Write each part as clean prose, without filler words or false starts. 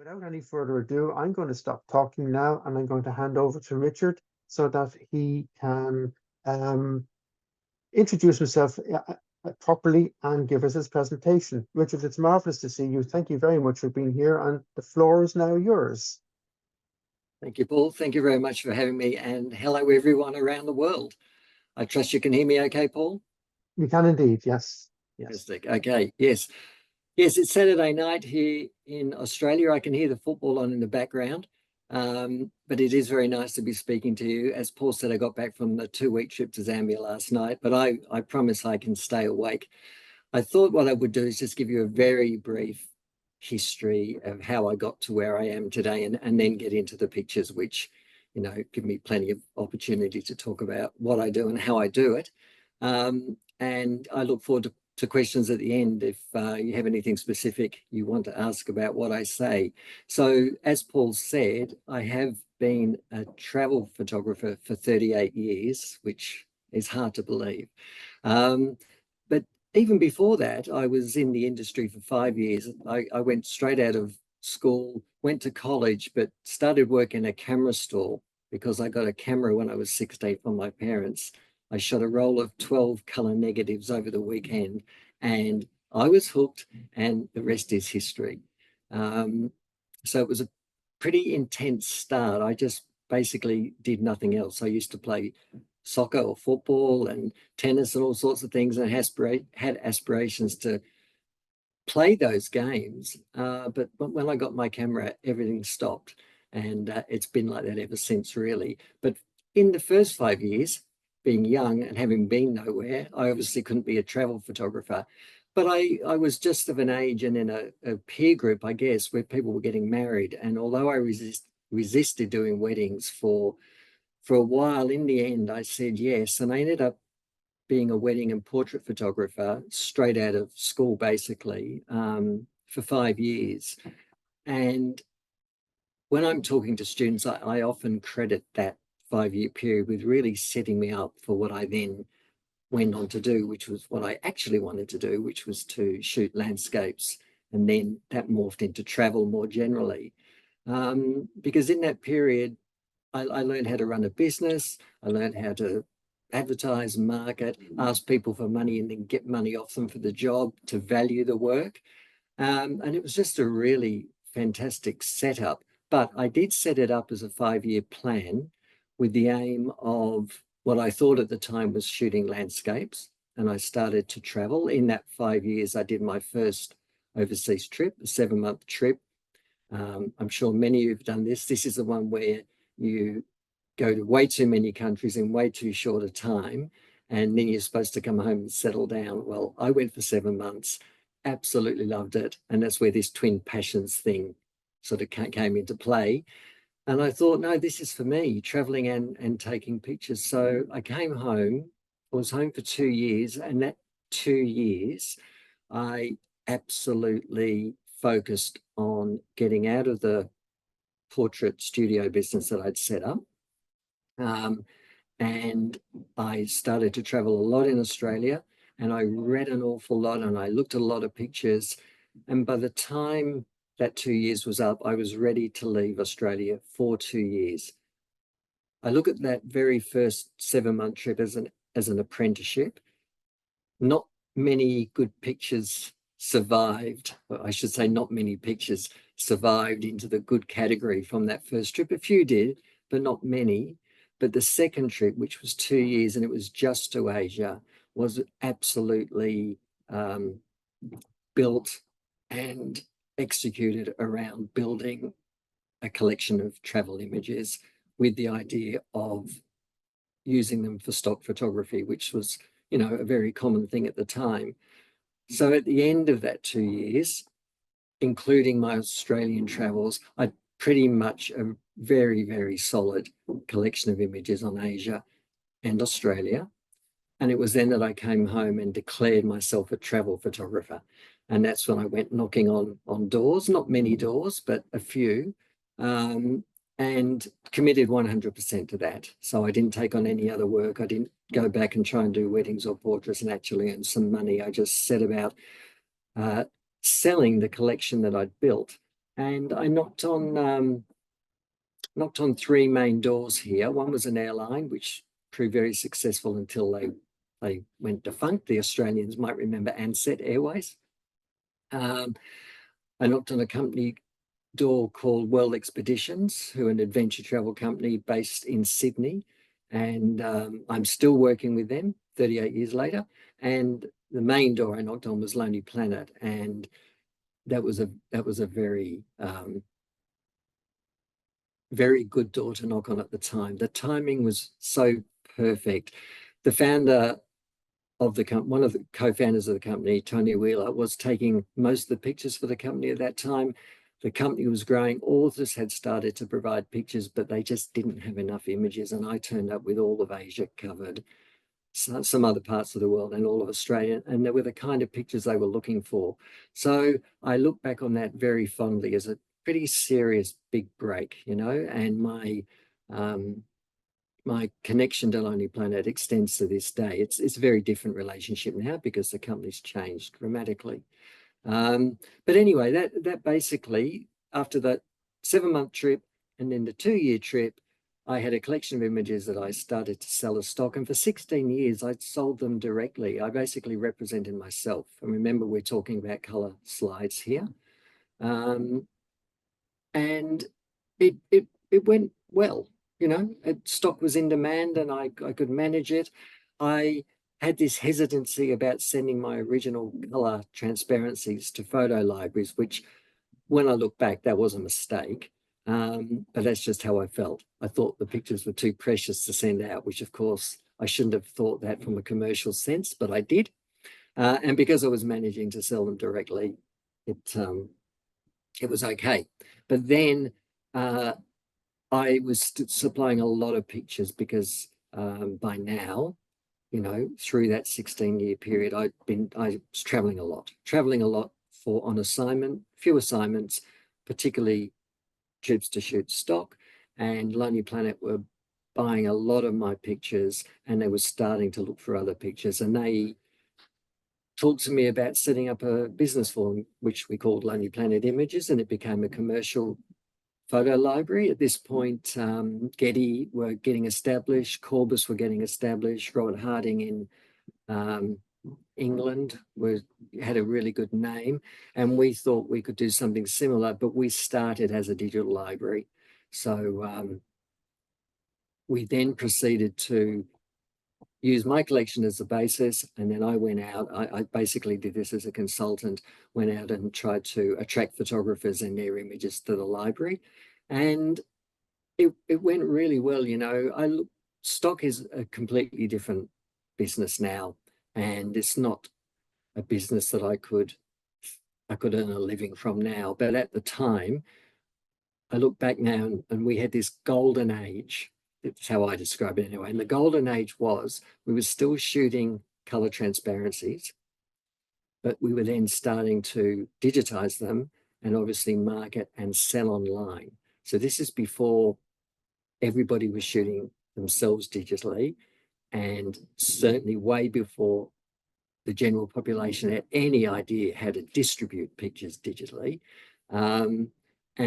Without any further ado, I'm going to stop talking now and I'm going to hand over to Richard so that he can um, introduce himself properly and give us his presentation. Richard, it's marvelous to see you. Thank you very much for being here, and the floor is now yours. Thank you, Paul. Thank you very much for having me, and hello everyone around the world. I trust you can hear me okay, Paul? You can indeed, yes. Yes. Fantastic. Okay, yes. Yes, it's Saturday night here in Australia. I can hear the football on in the background, but it is very nice to be speaking to you. As Paul said, I got back from the 2-week trip to Zambia last night, but I promise I can stay awake. I thought what I would do is just give you a very brief history of how I got to where I am today, and then get into the pictures, which, give me plenty of opportunity to talk about what I do and how I do it. And I look forward to questions at the end if you have anything specific you want to ask about what I say. So, as Paul said, I have been a travel photographer for 38 years, which is hard to believe. But even before that, I was in the industry for 5 years. I went straight out of school, went to college, but started work in a camera store because I got a camera when I was 16 from my parents. I shot a roll of 12 color negatives over the weekend, and I was hooked, and the rest is history. So it was a pretty intense start. I just basically did nothing else. I used to play soccer or football and tennis and all sorts of things, and had aspirations to play those games. But when I got my camera, everything stopped. And it's been like that ever since, really. But in the first 5 years, being young and having been nowhere, I obviously couldn't be a travel photographer. But I was just of an age and in a peer group, I guess, where people were getting married. And although I resisted doing weddings for a while, in the end, I said yes. And I ended up being a wedding and portrait photographer straight out of school, basically, for 5 years. And when I'm talking to students, I often credit that 5 year period with really setting me up for what I then went on to do, which was what I actually wanted to do, which was to shoot landscapes. And then that morphed into travel more generally. Because in that period, I learned how to run a business. I learned how to advertise, market, ask people for money, and then get money off them for the job, to value the work. And it was just a really fantastic setup. But I did set it up as a 5 year plan with the aim of what I thought at the time was shooting landscapes. And I started to travel. In that 5 years, I did my first overseas trip, a 7-month trip. I'm sure many of you have done this. This is the one where you go to way too many countries in way too short a time, and then you're supposed to come home and settle down. Well, I went for 7 months, absolutely loved it. And that's where this twin passions thing sort of came into play. And I thought, no, this is for me, traveling and taking pictures. So I came home. I was home for 2 years, and that 2 years, I absolutely focused on getting out of the portrait studio business that I'd set up. And I started to travel a lot in Australia, and I read an awful lot, and I looked at a lot of pictures. And by the time that 2 years was up, I was ready to leave Australia for 2 years. I look at that very first 7-month trip as an apprenticeship. Not many good pictures survived. I should say not many pictures survived into the good category from that first trip. A few did, but not many. But the second trip, which was 2 years, and it was just to Asia, was absolutely built and executed around building a collection of travel images with the idea of using them for stock photography, which was, a very common thing at the time. So at the end of that 2 years, including my Australian travels, I pretty much a very, very solid collection of images on Asia and Australia. And it was then that I came home and declared myself a travel photographer. And that's when I went knocking on doors, not many doors, but a few, and committed 100% to that. So I didn't take on any other work. I didn't go back and try and do weddings or portraits and actually earn some money. I just set about selling the collection that I'd built. and I knocked on 3 main doors here. One was an airline, which proved very successful until they went defunct. The Australians might remember Ansett Airways. I knocked on a company door called World Expeditions, who are an adventure travel company based in Sydney. And I'm still working with them 38 years later. And the main door I knocked on was Lonely Planet. And that was a very, very good door to knock on at the time. The timing was so perfect. The founder of the company, one of the co-founders of the company, Tony Wheeler, was taking most of the pictures for the company at that time. The company was growing. Authors had started to provide pictures, but they just didn't have enough images. And I turned up with all of Asia covered, some other parts of the world, and all of Australia. And they were the kind of pictures they were looking for. So I look back on that very fondly as a pretty serious big break, you know, and my connection to Lonely Planet extends to this day. It's a very different relationship now because the company's changed dramatically. But anyway, that basically, after that 7-month trip and then the 2-year trip, I had a collection of images that I started to sell as stock. And for 16 years, I'd sold them directly. I basically represented myself. And remember, we're talking about color slides here. And it went well. You know, stock was in demand and I could manage it. I had this hesitancy about sending my original color transparencies to photo libraries, which when I look back, that was a mistake. But that's just how I felt. I thought the pictures were too precious to send out, which of course I shouldn't have thought that from a commercial sense, but I did. And because I was managing to sell them directly, it was okay. But then I was supplying a lot of pictures because by now, you know, through that 16-year period, I was traveling a lot for on assignment, few assignments, particularly trips to shoot stock. And Lonely Planet were buying a lot of my pictures and they were starting to look for other pictures. And they talked to me about setting up a business for them, which we called Lonely Planet Images, and it became a commercial photo library. At this point, Getty were getting established, Corbis were getting established, Robert Harding in England had a really good name, and we thought we could do something similar, but we started as a digital library. So we then proceeded to use my collection as the basis, and then I went out. I basically did this as a consultant, went out and tried to attract photographers and their images to the library. And it went really well, you know. Stock is a completely different business now, and it's not a business that I could earn a living from now. But at the time, I look back now and we had this golden age. That's how I describe it anyway. And the golden age was we were still shooting color transparencies, but we were then starting to digitize them and obviously market and sell online. So this is before everybody was shooting themselves digitally, and certainly way before the general population had any idea how to distribute pictures digitally. And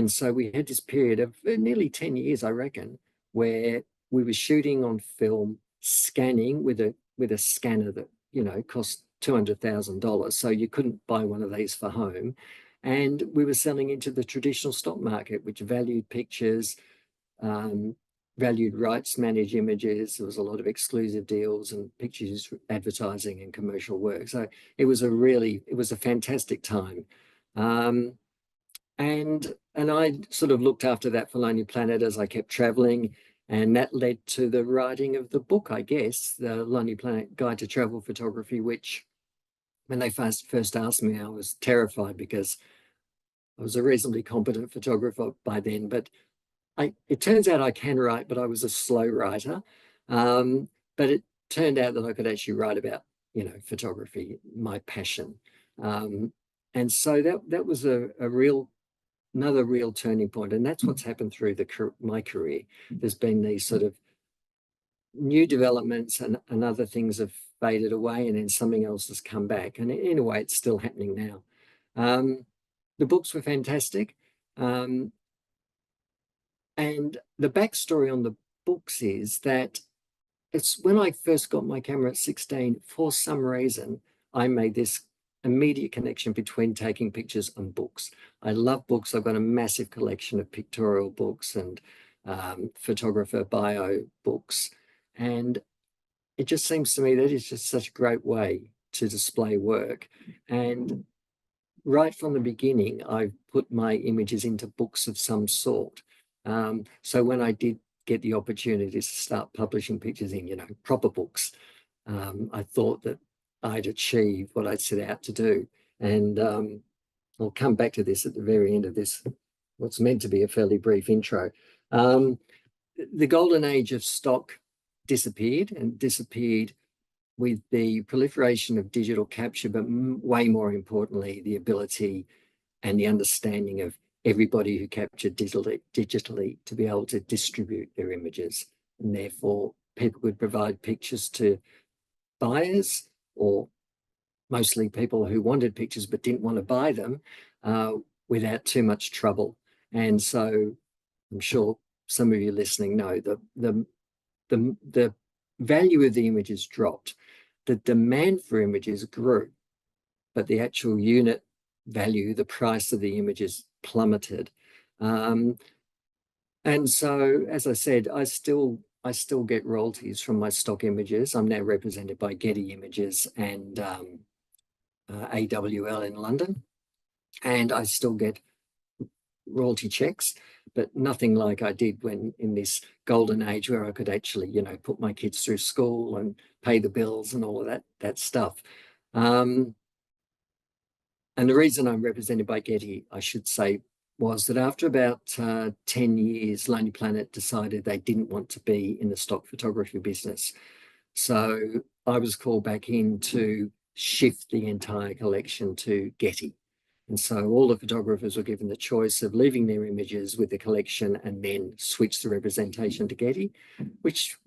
so we had this period of nearly 10 years, I reckon, where we were shooting on film, scanning with a scanner that, you know, cost $200,000. So you couldn't buy one of these for home. And we were selling into the traditional stock market, which valued pictures, valued rights managed images. There was a lot of exclusive deals and pictures advertising and commercial work. So it was a fantastic time. And I sort of looked after that for Lonely Planet as I kept traveling. And that led to the writing of the book, I guess, the Lonely Planet Guide to Travel Photography, which when they first asked me, I was terrified because I was a reasonably competent photographer by then. But it turns out I can write, but I was a slow writer. But it turned out that I could actually write about, you know, photography, my passion. And so that was another real turning point. And that's what's happened through my career. There's been these sort of new developments and other things have faded away, and then something else has come back. And in a way, it's still happening now. The books were fantastic. And the backstory on the books is that it's when I first got my camera at 16, for some reason, I made this immediate connection between taking pictures and books. I love books. I've got a massive collection of pictorial books and photographer bio books. And it just seems to me that it's just such a great way to display work. And right from the beginning, I've put my images into books of some sort. So when I did get the opportunity to start publishing pictures in, proper books, I thought that I'd achieve what I'd set out to do. And I'll come back to this at the very end of this, what's meant to be a fairly brief intro. The golden age of stock disappeared with the proliferation of digital capture, but way more importantly, the ability and the understanding of everybody who captured digitally to be able to distribute their images. And therefore, people could provide pictures to buyers, or mostly people who wanted pictures but didn't want to buy them, without too much trouble. And so I'm sure some of you listening know the value of the images dropped. The demand for images grew, but the actual unit value, the price of the images plummeted. And so, as I said, I still get royalties from my stock images. I'm now represented by Getty Images and AWL in London, and I still get royalty checks, but nothing like I did when in this golden age where I could actually, put my kids through school and pay the bills and all of that stuff. And the reason I'm represented by Getty, I should say, was that after about 10 years, Lonely Planet decided they didn't want to be in the stock photography business. So I was called back in to shift the entire collection to Getty. And so all the photographers were given the choice of leaving their images with the collection and then switch the representation to Getty, which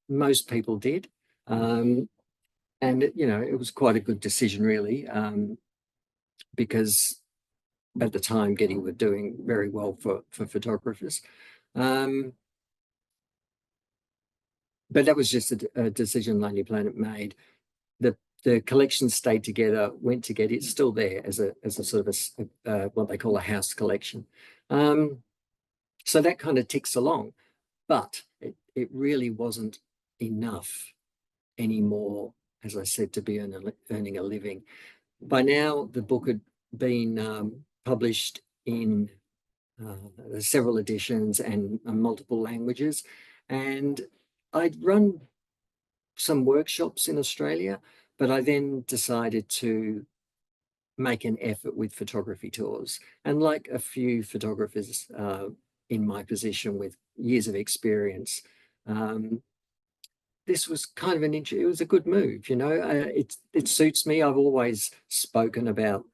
most people did. And it was quite a good decision, really, because at the time Getty were doing very well for photographers. But that was just a decision Lonely Planet made. The collection stayed together, went to Getty. It's still there as a sort of what they call a house collection. So that kind of ticks along, but it really wasn't enough anymore, as I said, to be earning a living. By now, the book had been published in several editions and multiple languages, and I'd run some workshops in Australia, but I then decided to make an effort with photography tours. And like a few photographers in my position with years of experience, this was kind of it was a good move, it suits me. I've always spoken about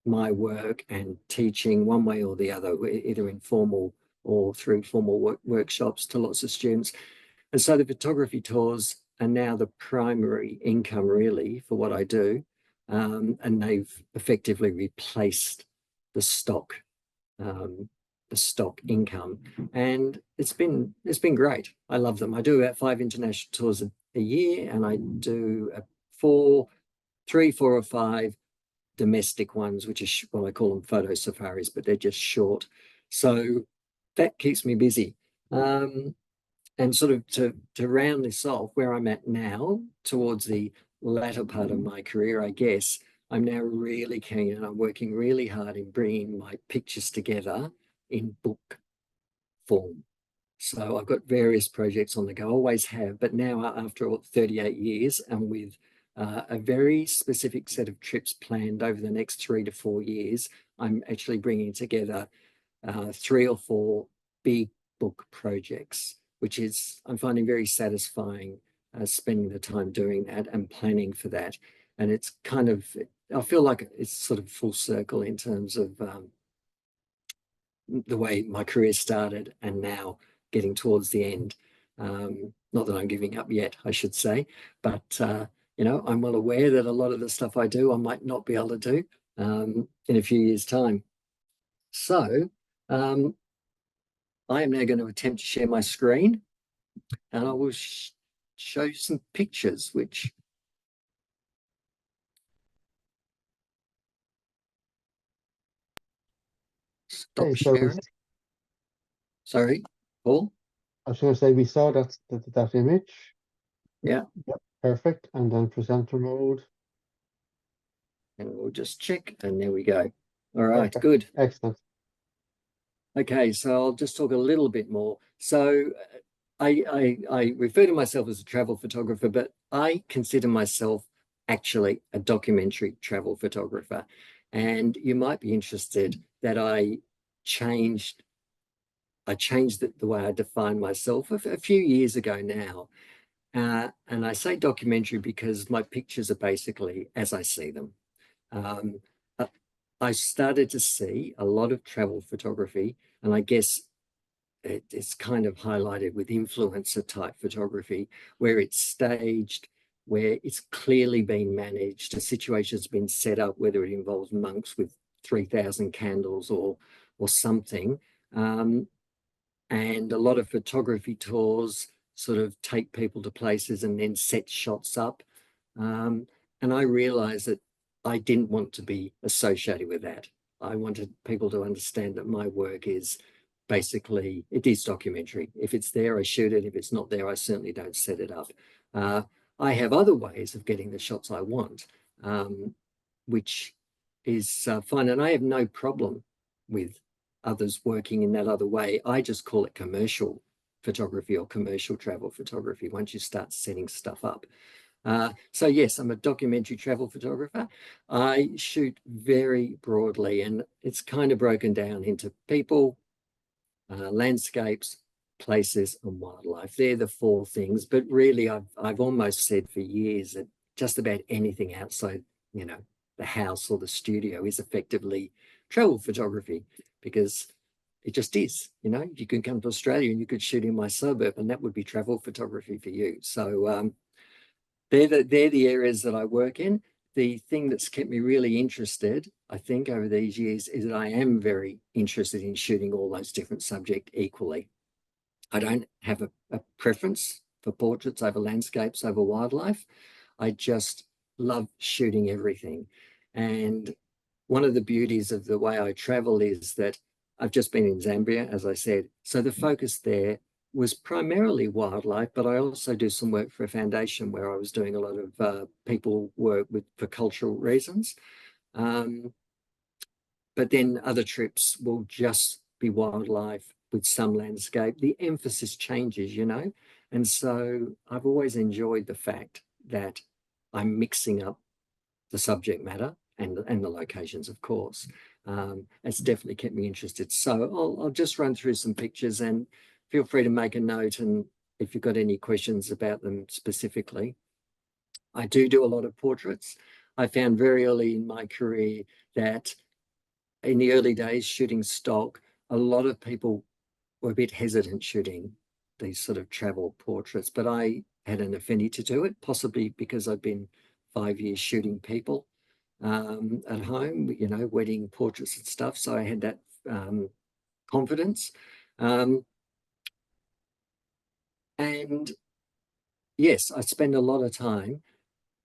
my work and teaching one way or the other, either informal or through formal workshops to lots of students. And so the photography tours are now the primary income really for what I do. And they've effectively replaced the stock income. And it's been great. I love them. I do about 5 international tours a year, and I do 3, 4 or 5 domestic ones, which is what I call them photo safaris, but they're just short. So that keeps me busy. And sort of to round this off, where I'm at now, towards the latter part of my career, I guess, I'm now really keen and I'm working really hard in bringing my pictures together in book form. So I've got various projects on the go, always have, but now after 38 years and with a very specific set of trips planned over the next 3 to 4 years, I'm actually bringing together 3 or 4 big book projects, which is I'm finding very satisfying, spending the time doing that and planning for that. And it's kind of, I feel like it's sort of full circle in terms of the way my career started and now getting towards the end. Not that I'm giving up yet, I should say, but I'm well aware that a lot of the stuff I do, I might not be able to do in a few years' time. So I am now going to attempt to share my screen, and I will show you some pictures, which stop Okay, so sharing. Sorry, Paul. I was going to say we saw that image. Yeah, Yep, perfect. And then presenter mode. and we'll just check, and there we go. All right, Perfect. good. Excellent. Okay, so I'll just talk a little bit more. So I refer to myself as a travel photographer, but I consider myself actually a documentary travel photographer. And you might be interested that changed I changed the way I define myself a few years ago now. And I say documentary because my pictures are basically as I see them. Um, uh, I started to see a lot of travel photography, and I guess it's kind of highlighted with influencer type photography, where it's staged, where it's clearly been managed, a situation's been set up, whether it involves monks with 3,000 candles or something. And a lot of photography tours sort of take people to places and then set shots up. Um, and I realized that I didn't want to be associated with that. I wanted people to understand that my work is basically, it is documentary. If it's there, I shoot it. If it's not there, I certainly don't set it up. Uh, I have other ways of getting the shots I want, which is fine. And I have no problem with others working in that other way. I just call it commercial photography or commercial travel photography once you start setting stuff up. So yes, I'm a documentary travel photographer. I shoot very broadly, and it's kind of broken down into people, landscapes, places, and wildlife. They're the four things. But really, I've almost said for years that just about anything outside, the house or the studio is effectively travel photography, because it just is. You can come to Australia and you could shoot in my suburb, and that would be travel photography for you. So they're the areas that I work in. The thing that's kept me really interested, I think, over these years is that I am very interested in shooting all those different subjects equally. I don't have a preference for portraits over landscapes over wildlife. I just love shooting everything. And one of the beauties of the way I travel is that I've just been in Zambia, as I said. So the focus there was primarily wildlife, but I also do some work for a foundation where I was doing a lot of people work for cultural reasons. Um, but then other trips will just be wildlife with some landscape. The emphasis changes. And so I've always enjoyed the fact that I'm mixing up the subject matter and the locations, of course. It's definitely kept me interested. So I'll just run through some pictures, and feel free to make a note, and if you've got any questions about them specifically. I do a lot of portraits. I found very early in my career that in the early days shooting stock, a lot of people were a bit hesitant shooting these sort of travel portraits, but I had an affinity to do it, possibly because I've been 5 years shooting people at home, wedding portraits and stuff. So I had that confidence. Um, and yes, I spend a lot of time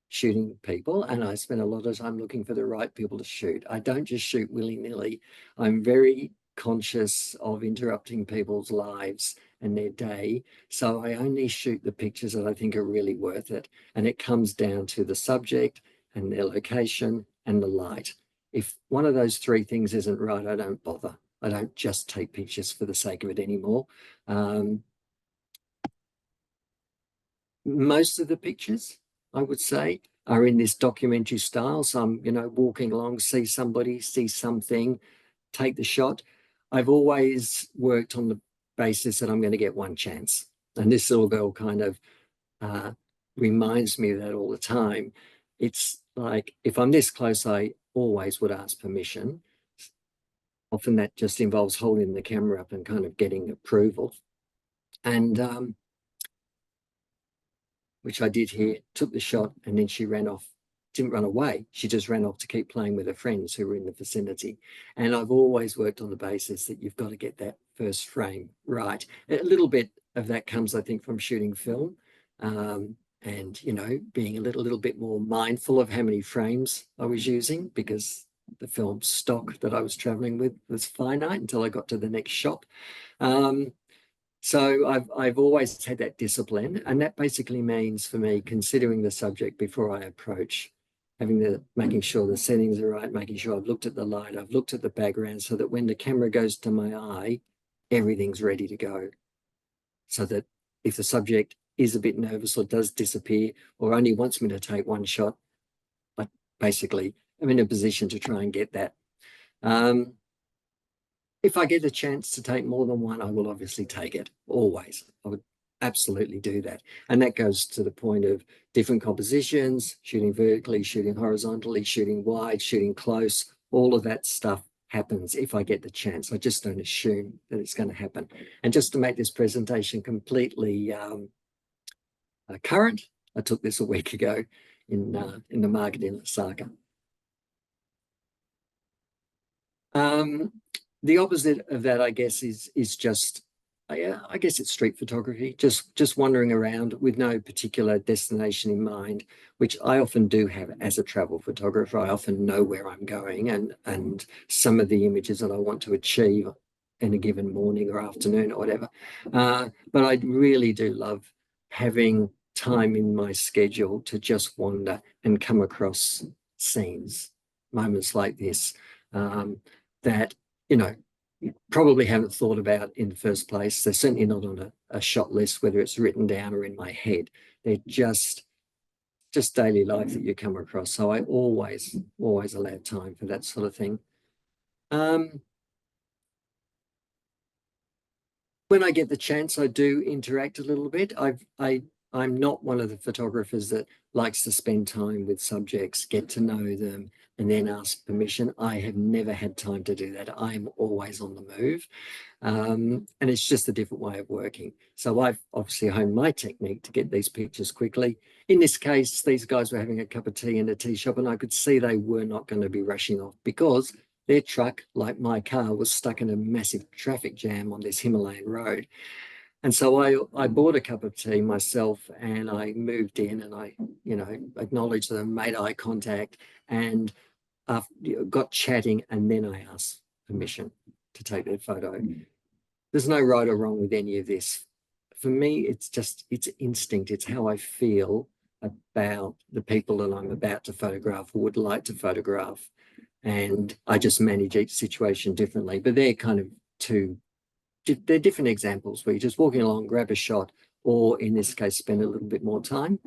shooting people, and I spend a lot of time looking for the right people to shoot. I don't just shoot willy-nilly. I'm very conscious of interrupting people's lives and their day. So I only shoot the pictures that I think are really worth it. And it comes down to the subject and their location and the light. If one of those three things isn't right, I don't bother. I don't just take pictures for the sake of it anymore. Most of the pictures, I would say, are in this documentary style. So I'm, walking along, see somebody, see something, take the shot. I've always worked on the basis that I'm going to get one chance. And this little girl kind of reminds me of that all the time. It's like, if I'm this close, I always would ask permission. Often that just involves holding the camera up and kind of getting approval. And which I did here, took the shot, and then she ran off didn't run away. She just ran off to keep playing with her friends who were in the vicinity. And I've always worked on the basis that you've got to get that first frame right. A little bit of that comes, I think, from shooting film. And, you know, being a little bit more mindful of how many frames I was using, because the film stock that I was traveling with was finite until I got to the next shop. So I've always had that discipline, and that basically means for me considering the subject before I approach, making sure the settings are right, making sure I've looked at the light, I've looked at the background, so that when the camera goes to my eye, everything's ready to go. So that if the subject is a bit nervous or does disappear or only wants me to take one shot, I basically am in a position to try and get that. If I get a chance to take more than one, I will obviously take it, always. I would absolutely do that. And that goes to the point of different compositions, shooting vertically, shooting horizontally, shooting wide, shooting close. All of that stuff happens if I get the chance. I just don't assume that it's going to happen. And just to make this presentation completely current, I took this a week ago in the market in Osaka. The opposite of that, I guess, is just, I guess it's street photography, just wandering around with no particular destination in mind, which I often do have as a travel photographer. I often know where I'm going and some of the images that I want to achieve in a given morning or afternoon or whatever. But I really do love having time in my schedule to just wander and come across scenes, moments like this. That, you know, you probably haven't thought about in the first place. They're certainly not on a shot list, whether it's written down or in my head. They're just daily life that you come across. So I always allow time for that sort of thing. When I get the chance, I do interact a little bit. I'm not one of the photographers that likes to spend time with subjects, get to know them, and then ask permission. I have never had time to do that. I'm always on the move. And it's just a different way of working. So I've obviously honed my technique to get these pictures quickly. In this case, these guys were having a cup of tea in a tea shop, and I could see they were not going to be rushing off because their truck, like my car, was stuck in a massive traffic jam on this Himalayan road. And so I bought a cup of tea myself, and I moved in, and I, you know, acknowledged them, made eye contact, and got chatting, and then I asked permission to take their photo. There's no right or wrong with any of this. For me, it's instinct. It's how I feel about the people that I'm about to photograph or would like to photograph. And I just manage each situation differently. But they're kind of they're different examples where you're just walking along, grab a shot, or in this case, spend a little bit more time.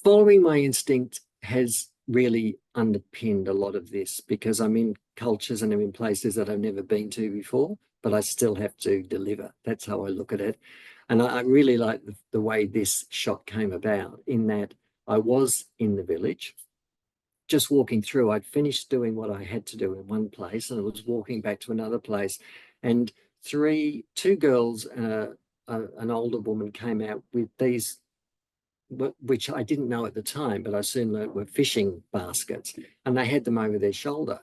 Following my instinct has really underpinned a lot of this because I'm in cultures and I'm in places that I've never been to before, but I still have to deliver. That's how I look at it. And I really like the way this shot came about, in that I was in the village, just walking through. I'd finished doing what I had to do in one place and I was walking back to another place. And two girls, an older woman came out with these, which I didn't know at the time, but I soon learned were fishing baskets, and they had them over their shoulder.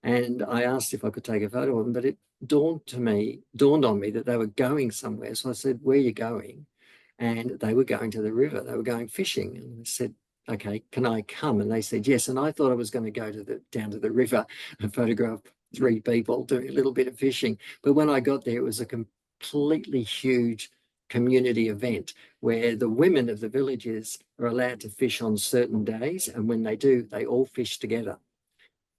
And I asked if I could take a photo of them, but it dawned on me that they were going somewhere. So I said, "Where are you going?" And they were going to the river. They were going fishing. And I said, "Okay, can I come?" And they said yes. And I thought I was going to go down to the river and photograph 3 people doing a little bit of fishing. But when I got there, it was a completely huge community event where the women of the villages are allowed to fish on certain days. And when they do, they all fish together.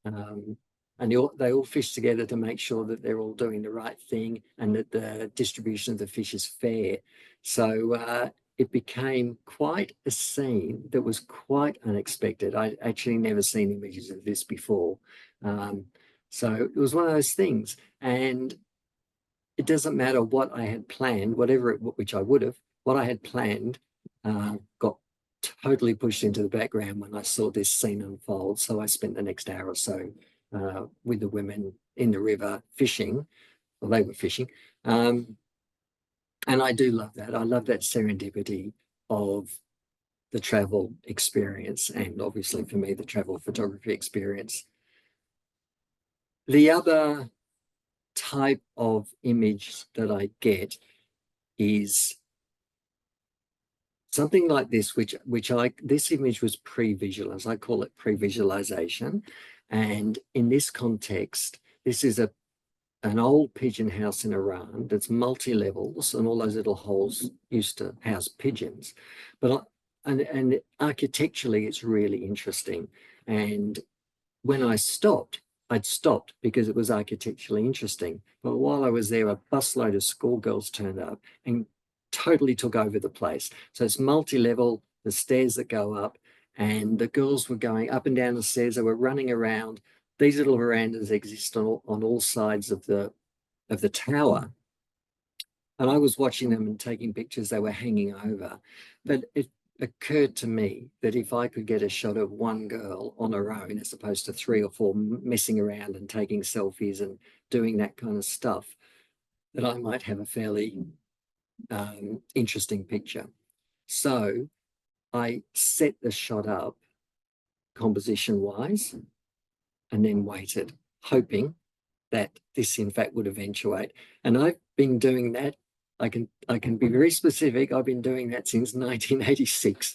And they all fish together to make sure that they're all doing the right thing and that the distribution of the fish is fair. So it became quite a scene that was quite unexpected. I'd actually never seen images of this before. So it was one of those things. And it doesn't matter what I had planned, which I would have, what I had planned got totally pushed into the background when I saw this scene unfold. So I spent the next hour or so with the women in the river fishing. Well, they were fishing. And I do love that. I love that serendipity of the travel experience, and obviously for me, the travel photography experience. The other type of image that I get is something like this, this image was pre-visualized. I call it pre-visualization. And in this context, this is an old pigeon house in Iran that's multi-levels, and all those little holes used to house pigeons. But and architecturally, it's really interesting. And when I'd stopped because it was architecturally interesting. But while I was there, a busload of schoolgirls turned up and totally took over the place. So it's multi-level, the stairs that go up, and the girls were going up and down the stairs. They were running around. These little verandas exist on all sides of the tower. And I was watching them and taking pictures. They were hanging over. But it occurred to me that if I could get a shot of one girl on her own, as opposed to 3 or 4 messing around and taking selfies and doing that kind of stuff, that I might have a fairly interesting picture. So I set the shot up composition wise and then waited, hoping that this in fact would eventuate. And I've been doing that. I can be very specific. I've been doing that since 1986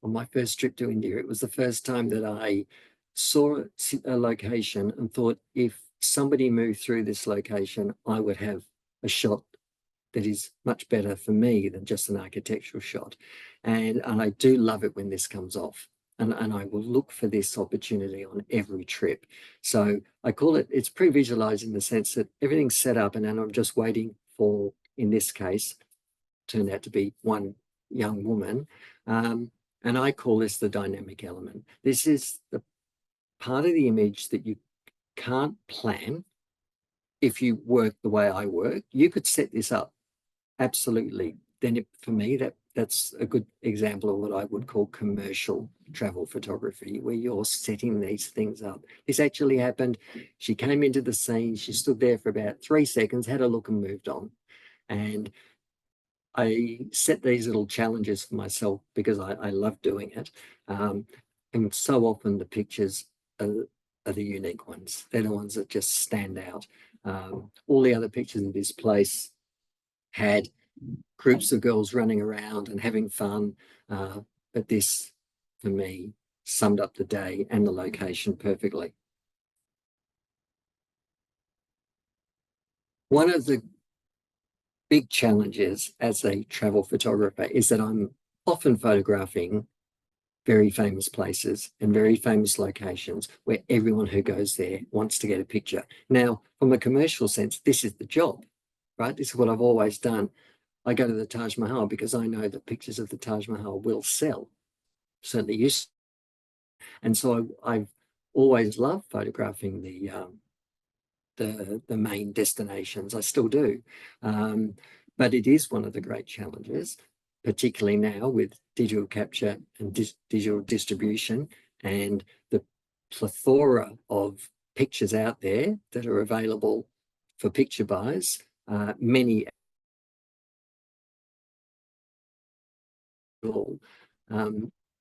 on my first trip to India. It was the first time that I saw a location and thought, if somebody moved through this location, I would have a shot that is much better for me than just an architectural shot. And I do love it when this comes off. And I will look for this opportunity on every trip. So I call it, it's pre-visualized in the sense that everything's set up, and then I'm just waiting for, in this case, turned out to be one young woman. And I call this the dynamic element. This is the part of the image that you can't plan if you work the way I work. You could set this up, absolutely. Then for me, that's a good example of what I would call commercial travel photography, where you're setting these things up. This actually happened. She came into the scene, she stood there for about 3 seconds, had a look and moved on. And I set these little challenges for myself because I love doing it. And so often the pictures are the unique ones. They're the ones that just stand out. All the other pictures in this place had groups of girls running around and having fun. But this, for me, summed up the day and the location perfectly. One of the big challenges as a travel photographer is that I'm often photographing very famous places and very famous locations where everyone who goes there wants to get a picture. Now, from a commercial sense, this is the job, right? This is what I've always done. I go to the Taj Mahal because I know that pictures of the Taj Mahal will sell, certainly used. And so I've always loved photographing the main destinations. I still do. But it is one of the great challenges, particularly now with digital capture and digital distribution and the plethora of pictures out there that are available for picture buyers. Many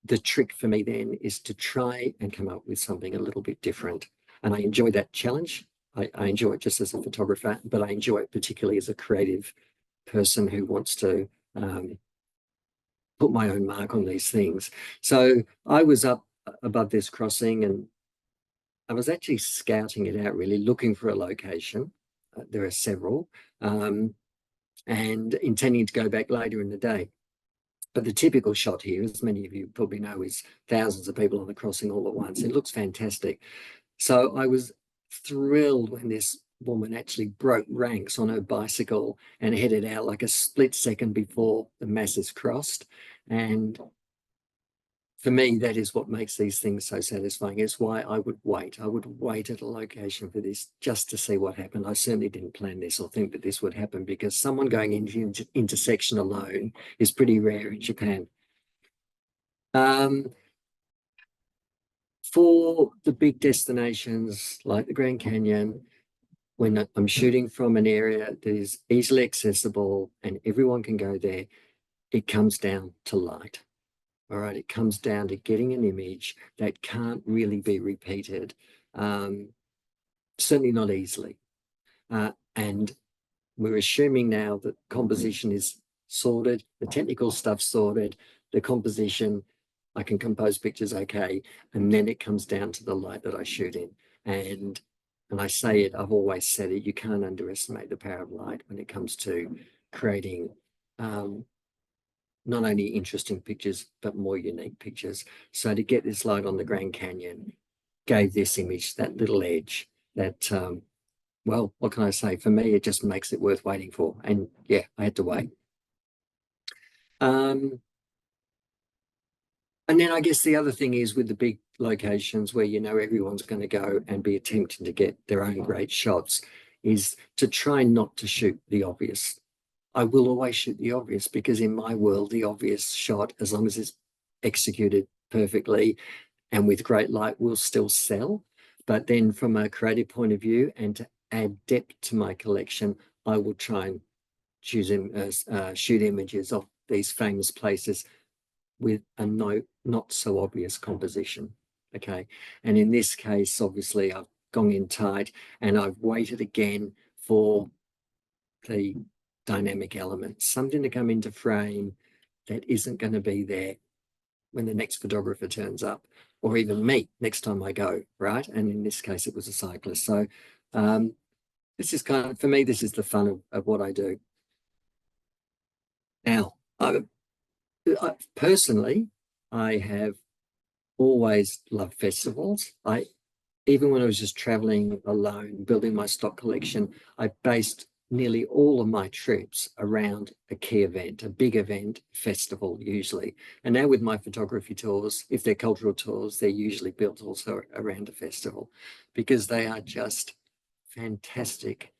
the trick for me then is to try and come up with something a little bit different. And I enjoy that challenge. I enjoy it just as a photographer, but I enjoy it particularly as a creative person who wants to put my own mark on these things. So I was up above this crossing and I was actually scouting it out, really looking for a location. There are several, and intending to go back later in the day. But the typical shot here, as many of you probably know, is thousands of people on the crossing all at once. It looks fantastic. So I was thrilled when this woman actually broke ranks on her bicycle and headed out like a split second before the masses crossed. And for me, that is what makes these things so satisfying. It's why I would wait. I would wait at a location for this just to see what happened. I certainly didn't plan this or think that this would happen, because someone going into intersection alone is pretty rare in Japan. For the big destinations like the Grand Canyon, when I'm shooting from an area that is easily accessible and everyone can go there, it comes down to light. All right, it comes down to getting an image that can't really be repeated, certainly not easily. And we're assuming now that composition is sorted, the technical stuff sorted, the composition, I can compose pictures okay, and then it comes down to the light that I shoot in. And I say it, I've always said it, you can't underestimate the power of light when it comes to creating not only interesting pictures, but more unique pictures. So to get this light on the Grand Canyon gave this image that little edge that, well, what can I say? For me, it just makes it worth waiting for. And yeah, I had to wait. And then I guess the other thing is with the big locations where, you know, everyone's going to go and be attempting to get their own great shots, is to try not to shoot the obvious. I will always shoot the obvious because in my world, the obvious shot, as long as it's executed perfectly and with great light, will still sell. But then from a creative point of view and to add depth to my collection, I will try and shoot images of these famous places with a not so obvious composition. Okay. And in this case, obviously, I've gone in tight and I've waited again for the dynamic elements, something to come into frame that isn't going to be there when the next photographer turns up, or even me next time I go, right? And in this case, it was a cyclist. So this is kind of, for me, this is the fun of what I do. Now, personally, I have always loved festivals. Even when I was just traveling alone, building my stock collection, I based nearly all of my trips around a key event, a big event, festival usually. And now with my photography tours, if they're cultural tours, they're usually built also around a festival because they are just fantastic.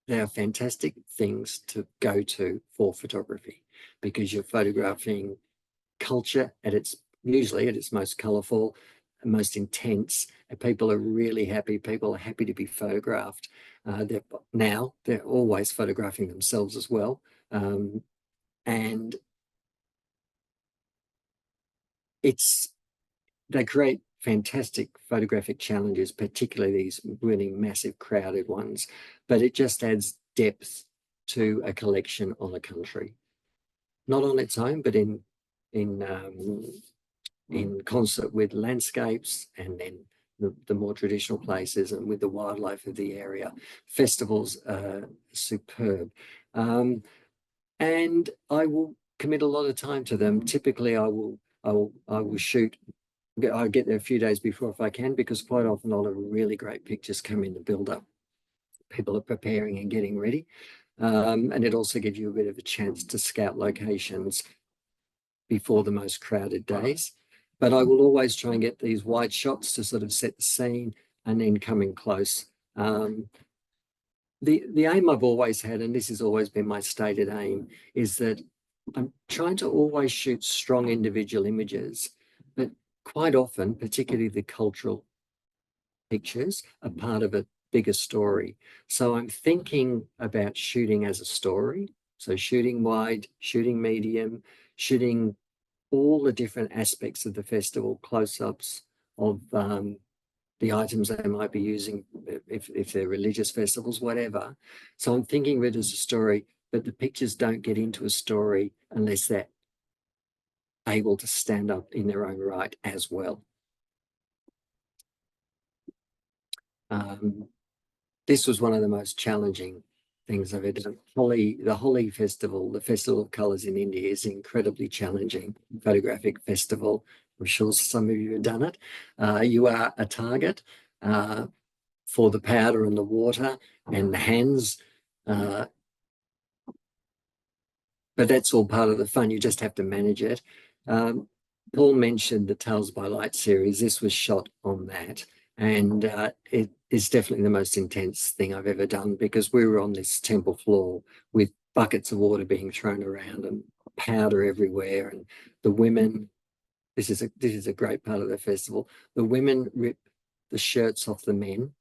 They are fantastic things to go to for photography because you're photographing culture at its usually at its most colorful and most intense, and people are really happy. People are happy to be photographed. They're always photographing themselves as well, and they create fantastic photographic challenges, particularly these really massive crowded ones, but it just adds depth to a collection on a country, not on its own, but in concert with landscapes and then the more traditional places and with the wildlife of the area. Festivals are superb. And I will commit a lot of time to them. Typically, I will shoot. I get there a few days before if I can, because quite often a lot of really great pictures come in the build-up. People are preparing and getting ready. And it also gives you a bit of a chance to scout locations before the most crowded days. But I will always try and get these wide shots to sort of set the scene and then coming close. The aim I've always had, and this has always been my stated aim, is that I'm trying to always shoot strong individual images, but quite often, particularly the cultural pictures, are part of a bigger story. So I'm thinking about shooting as a story. So shooting wide, shooting medium, shooting all the different aspects of the festival, close-ups of the items they might be using, if they're religious festivals, whatever. So I'm thinking of it as a story, but the pictures don't get into a story unless they're able to stand up in their own right as well. This was one of the most challenging things I've ever done. The Holi festival, the Festival of Colours in India, is an incredibly challenging photographic festival. I'm sure some of you have done it. You are a target for the powder and the water and the hands. But that's all part of the fun. You just have to manage it. Paul mentioned the Tales by Light series. This was shot on that. And it is definitely the most intense thing I've ever done because we were on this temple floor with buckets of water being thrown around and powder everywhere. And the women, this is a great part of the festival. The women rip the shirts off the men.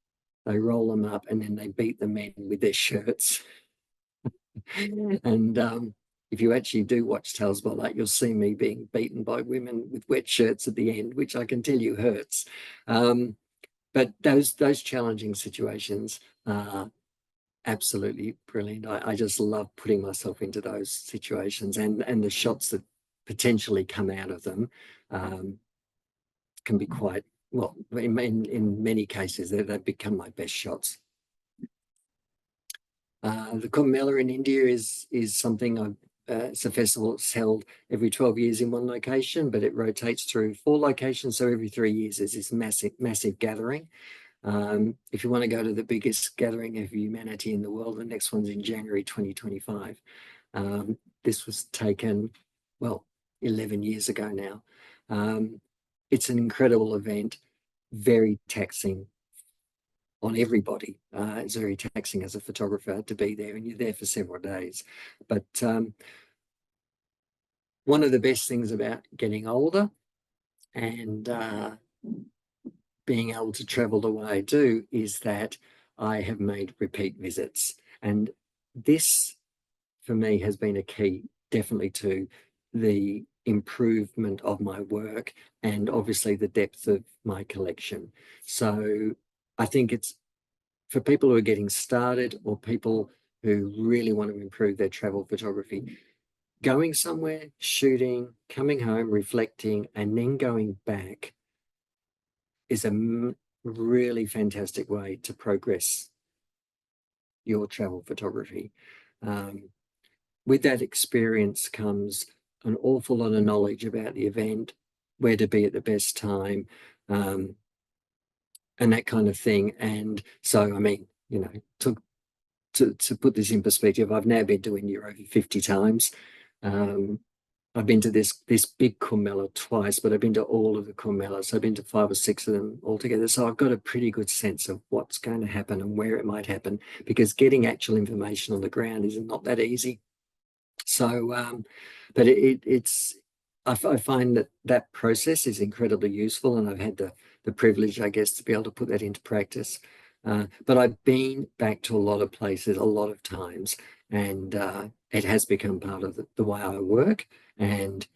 They roll them up and then they beat the men with their shirts. And if you actually do watch Tales by Light, you'll see me being beaten by women with wet shirts at the end, which I can tell you hurts. But those challenging situations are absolutely brilliant. I just love putting myself into those situations, and the shots that potentially come out of them can be quite, well, in many cases, they've become my best shots. The Kumbh Mela in India is something it's a festival that's held every 12 years in one location, but it rotates through 4 locations. So every 3 years there's this massive gathering. If you want to go to the biggest gathering of humanity in the world, the next one's in January 2025. This was taken, well, 11 years ago now. It's an incredible event, very taxing on everybody. It's very taxing as a photographer to be there, and you're there for several days. But one of the best things about getting older and being able to travel the way I do is that I have made repeat visits. And this, for me, has been a key, definitely, to the improvement of my work and obviously the depth of my collection. So I think it's for people who are getting started or people who really want to improve their travel photography, going somewhere, shooting, coming home, reflecting, and then going back is a really fantastic way to progress your travel photography. With that experience comes an awful lot of knowledge about the event, where to be at the best time, and that kind of thing. And so, I mean, you know, to put this in perspective, I've now been doing Euro over 50 times. I've been to this big Kumbh Mela twice, but I've been to all of the Kumbh Melas. I've been to 5 or 6 of them altogether. So I've got a pretty good sense of what's going to happen and where it might happen, because getting actual information on the ground is not that easy. So, but I find that process is incredibly useful, and I've had the privilege, I guess, to be able to put that into practice. But I've been back to a lot of places a lot of times, and it has become part of the way I work. And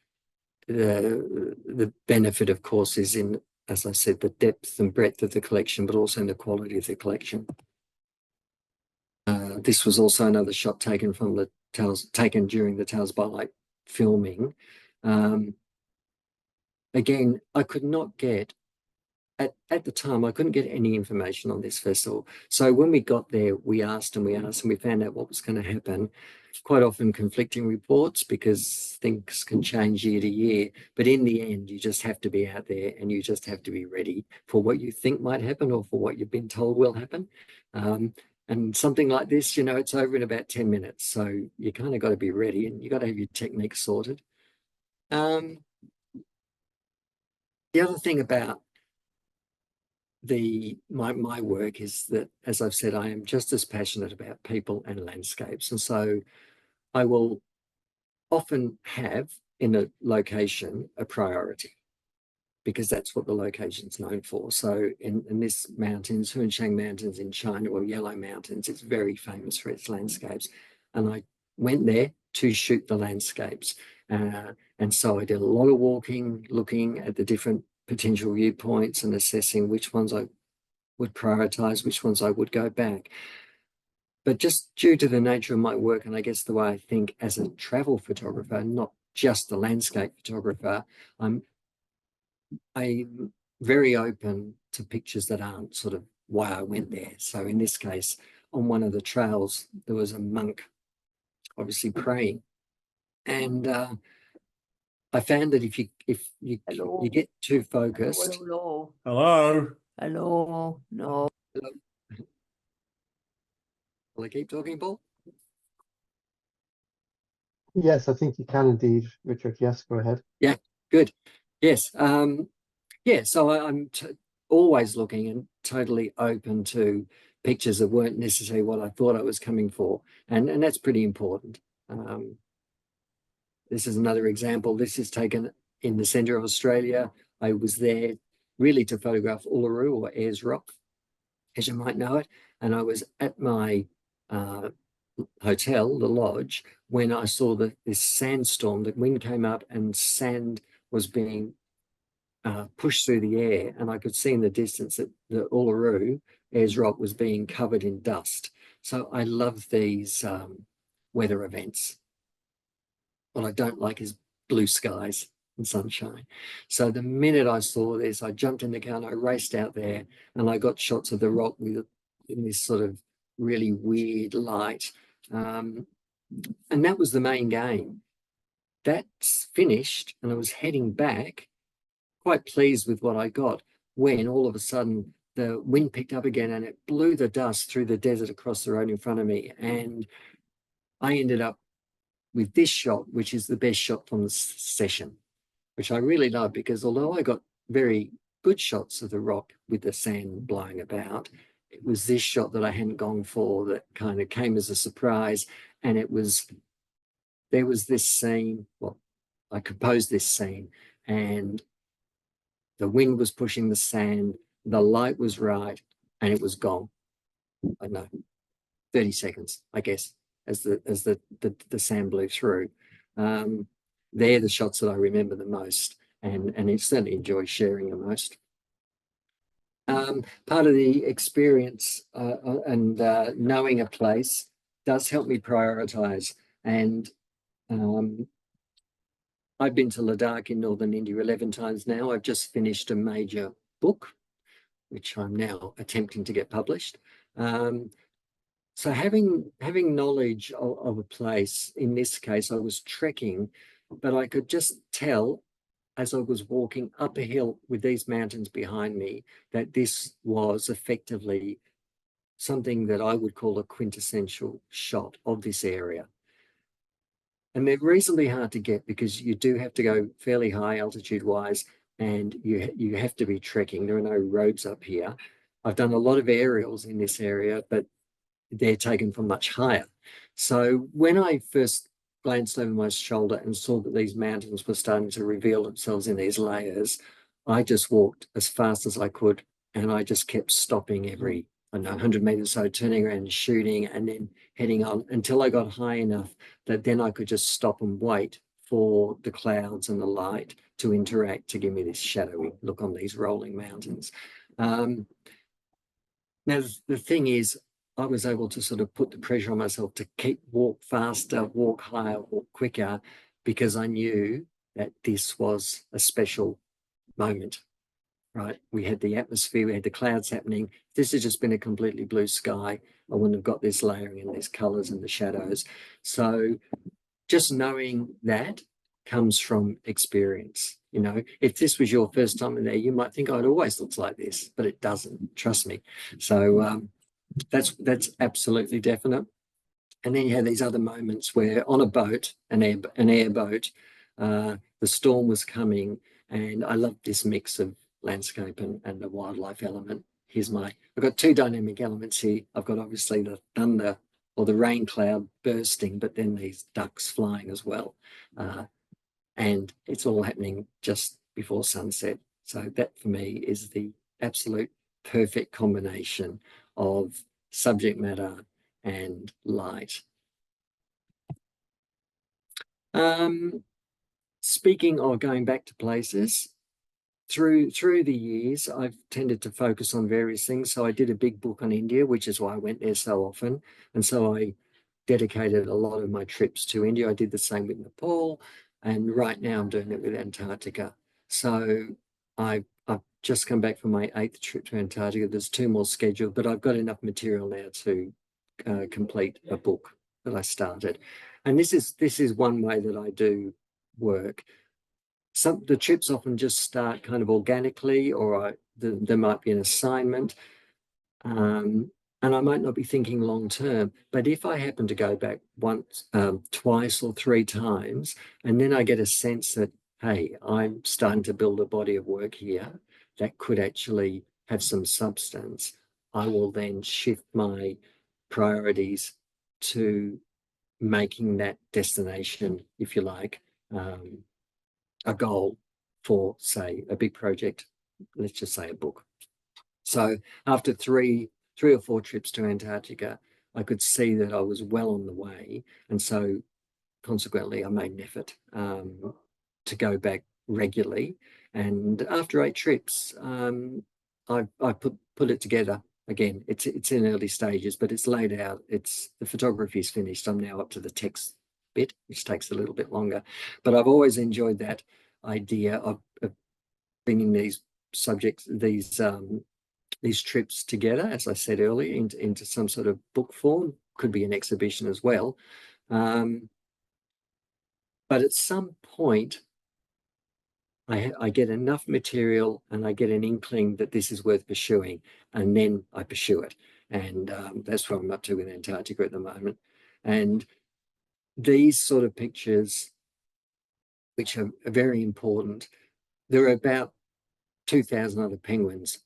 the benefit, of course, is in, as I said, the depth and breadth of the collection, but also in the quality of the collection. This was also another shot taken from the taken during the Tales by Light filming. Again, I could not get at the time, I couldn't get any information on this festival. So when we got there, we asked and we found out what was going to happen. Quite often conflicting reports, because things can change year to year. But in the end, you just have to be out there and you just have to be ready for what you think might happen or for what you've been told will happen. And something like this, you know, it's over in about 10 minutes. So you kind of got to be ready, and you got to have your technique sorted. The other thing about my work is that, as I've said, I am just as passionate about people and landscapes. And so I will often have in a location a priority, because that's what the location's known for. So in this mountains, Hunshan Mountains in China, or Yellow Mountains, it's very famous for its landscapes. And I went there to shoot the landscapes. And so I did a lot of walking, looking at the different potential viewpoints and assessing which ones I would prioritize, which ones I would go back. But just due to the nature of my work, and I guess the way I think as a travel photographer, not just a landscape photographer, I'm very open to pictures that aren't sort of why I went there. So in this case, on one of the trails, there was a monk obviously praying. And I found that if you get too focused. Hello. Hello. Hello. No. Will I keep talking, Paul? Yes, I think you can indeed, Richard. Yes, go ahead. Yeah, good. Yes. Yeah, so I'm always looking and totally open to pictures that weren't necessarily what I thought I was coming for. And that's pretty important. This is another example. This is taken in the centre of Australia. I was there really to photograph Uluru, or Ayers Rock, as you might know it. And I was at my hotel, the lodge, when I saw this sandstorm. The wind came up and sand was being pushed through the air, and I could see in the distance that the Uluru Ayers Rock was being covered in dust. So I love these weather events. What I don't like is blue skies and sunshine. So the minute I saw this, I jumped in the car and I raced out there, and I got shots of the rock with in this sort of really weird light. And that was the main game. That's finished, and I was heading back, quite pleased with what I got, when all of a sudden the wind picked up again and it blew the dust through the desert across the road in front of me. And I ended up with this shot, which is the best shot from the session, which I really love, because although I got very good shots of the rock with the sand blowing about, it was this shot that I hadn't gone for that kind of came as a surprise. And there was this scene, well, I composed this scene, and the wind was pushing the sand, the light was right, and it was gone. I don't know, 30 seconds, I guess, as the sand blew through. They're the shots that I remember the most, and I certainly enjoy sharing the most. Part of the experience and knowing a place does help me prioritize. And I've been to Ladakh in northern India 11 times now. I've just finished a major book, which I'm now attempting to get published. So having knowledge of a place, in this case, I was trekking, but I could just tell as I was walking up a hill with these mountains behind me that this was effectively something that I would call a quintessential shot of this area. And they're reasonably hard to get because you do have to go fairly high altitude wise, and you have to be trekking. There are no roads up here. I've done a lot of aerials in this area, but they're taken from much higher. So when I first glanced over my shoulder and saw that these mountains were starting to reveal themselves in these layers, I just walked as fast as I could, and I just kept stopping every, I don't know, 100 meters or so, turning around and shooting, and then heading on until I got high enough that then I could just stop and wait for the clouds and the light to interact to give me this shadowy look on these rolling mountains. Now, the thing is, I was able to sort of put the pressure on myself to walk faster, walk higher, walk quicker, because I knew that this was a special moment, right? We had the atmosphere, we had the clouds happening. If this had just been a completely blue sky, I wouldn't have got this layering and these colors and the shadows. So just knowing that comes from experience. You know, if this was your first time in there, you might think, oh, it always looks like this, but it doesn't, trust me. So that's absolutely definite. And then you have these other moments where on a boat, an airboat, the storm was coming, and I love this mix of landscape and the wildlife element. I've got two dynamic elements here. I've got obviously the thunder or the rain cloud bursting, but then these ducks flying as well. And it's all happening just before sunset. So that for me is the absolute perfect combination of subject matter and light. Speaking of going back to places, through the years, I've tended to focus on various things. So I did a big book on India, which is why I went there so often. And so I dedicated a lot of my trips to India. I did the same with Nepal, and right now I'm doing it with Antarctica. So I've just come back from my 8th trip to Antarctica. There's 2 more scheduled, but I've got enough material now to complete a book that I started. And this is one way that I do work. The trips often just start kind of organically, or there might be an assignment, and I might not be thinking long term. But if I happen to go back once, twice, or 3 times, and then I get a sense that, hey, I'm starting to build a body of work here that could actually have some substance, I will then shift my priorities to making that destination, if you like, a goal for, say, a big project. Let's just say a book. So after three or 4 trips to Antarctica, I could see that I was well on the way. And so consequently, I made an effort to go back regularly. And after 8 trips, I put it together again. It's in early stages, but it's laid out. The photography is finished. I'm now up to the text bit, which takes a little bit longer. But I've always enjoyed that idea of bringing these subjects, these trips together, as I said earlier, into some sort of book form. Could be an exhibition as well. But at some point, I get enough material and I get an inkling that this is worth pursuing, and then I pursue it. And that's what I'm up to with Antarctica at the moment. And these sort of pictures, which are very important, there are about 2,000 other penguins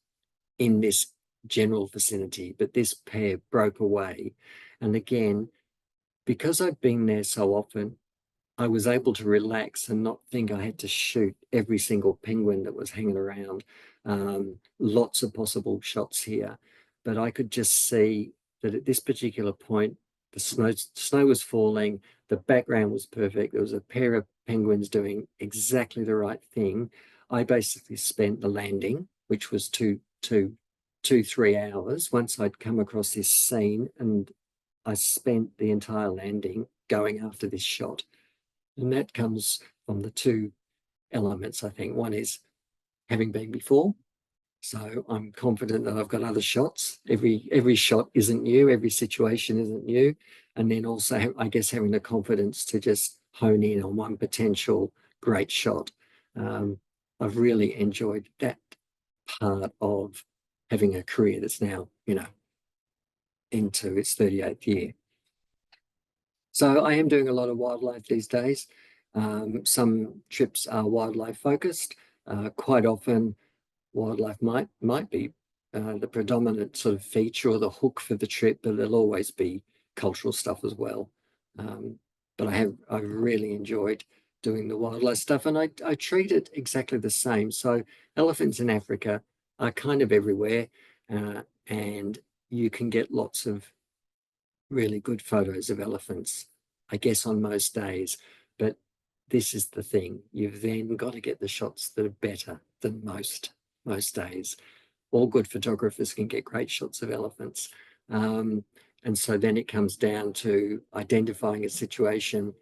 in this general vicinity, but this pair broke away. And again, because I've been there so often, I was able to relax and not think I had to shoot every single penguin that was hanging around. Lots of possible shots here, but I could just see that at this particular point, the snow was falling, the background was perfect. There was a pair of penguins doing exactly the right thing. I basically spent the landing, which was 3 hours, once I'd come across this scene, and I spent the entire landing going after this shot. And that comes from the 2 elements, I think. One is having been before. So I'm confident that I've got other shots. Every shot isn't new. Every situation isn't new. And then also, I guess, having the confidence to just hone in on one potential great shot. I've really enjoyed that part of having a career that's now, into its 38th year. So I am doing a lot of wildlife these days. Some trips are wildlife focused. Quite often, wildlife might be the predominant sort of feature or the hook for the trip, but there'll always be cultural stuff as well. But I've really enjoyed doing the wildlife stuff, and I treat it exactly the same. So elephants in Africa are kind of everywhere, and you can get lots of really good photos of elephants, I guess, on most days. But this is the thing. You've then got to get the shots that are better than most days. All good photographers can get great shots of elephants. And so then it comes down to identifying a situation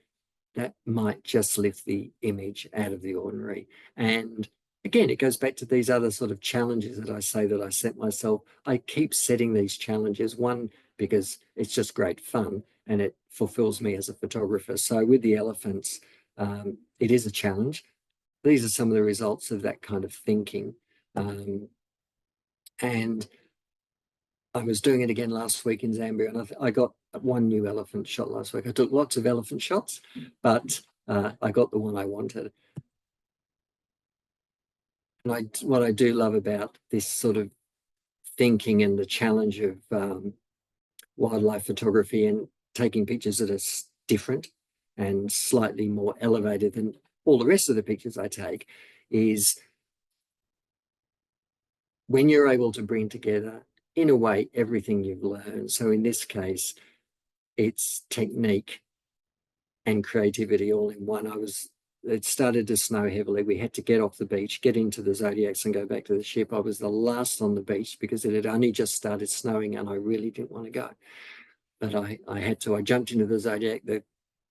that might just lift the image out of the ordinary. And again, it goes back to these other sort of challenges that I say that I set myself. I keep setting these challenges, one, because it's just great fun and it fulfills me as a photographer. So with the elephants, it is a challenge. These are some of the results of that kind of thinking. And I was doing it again last week in Zambia, and I got one new elephant shot last week. I took lots of elephant shots, but I got the one I wanted. And what I do love about this sort of thinking and the challenge of wildlife photography and taking pictures that are different and slightly more elevated than all the rest of the pictures I take is when you're able to bring together, in a way, everything you've learned. So in this case, it's technique and creativity all in one. It started to snow heavily. We had to get off the beach, get into the Zodiacs and go back to the ship. I was the last on the beach because it had only just started snowing and I really didn't want to go. But I had to. I jumped into the Zodiac. The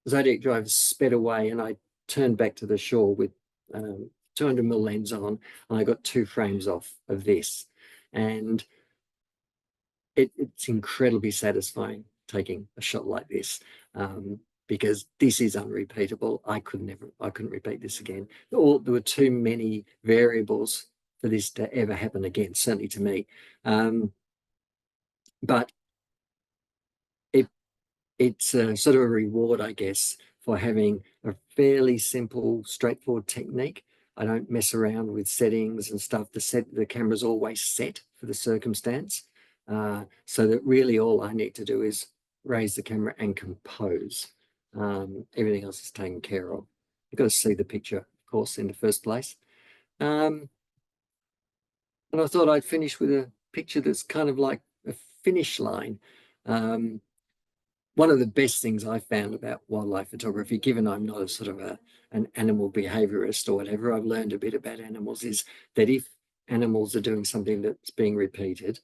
Zodiac driver sped away and I turned back to the shore with 200mm lens on, and I got 2 frames off of this. And it's incredibly satisfying taking a shot like this, because this is unrepeatable. I couldn't repeat this again. There were too many variables for this to ever happen again, certainly to me. But it's sort of a reward, I guess, for having a fairly simple, straightforward technique. I don't mess around with settings and stuff. The camera's always set for the circumstance. So that really all I need to do is raise the camera and compose. Everything else is taken care of. You've got to see the picture, of course, in the first place. And I thought I'd finish with a picture that's kind of like a finish line. one of the best things I found about wildlife photography, given I'm not a sort of an animal behaviorist or whatever, I've learned a bit about animals, is that if animals are doing something that's being repeated,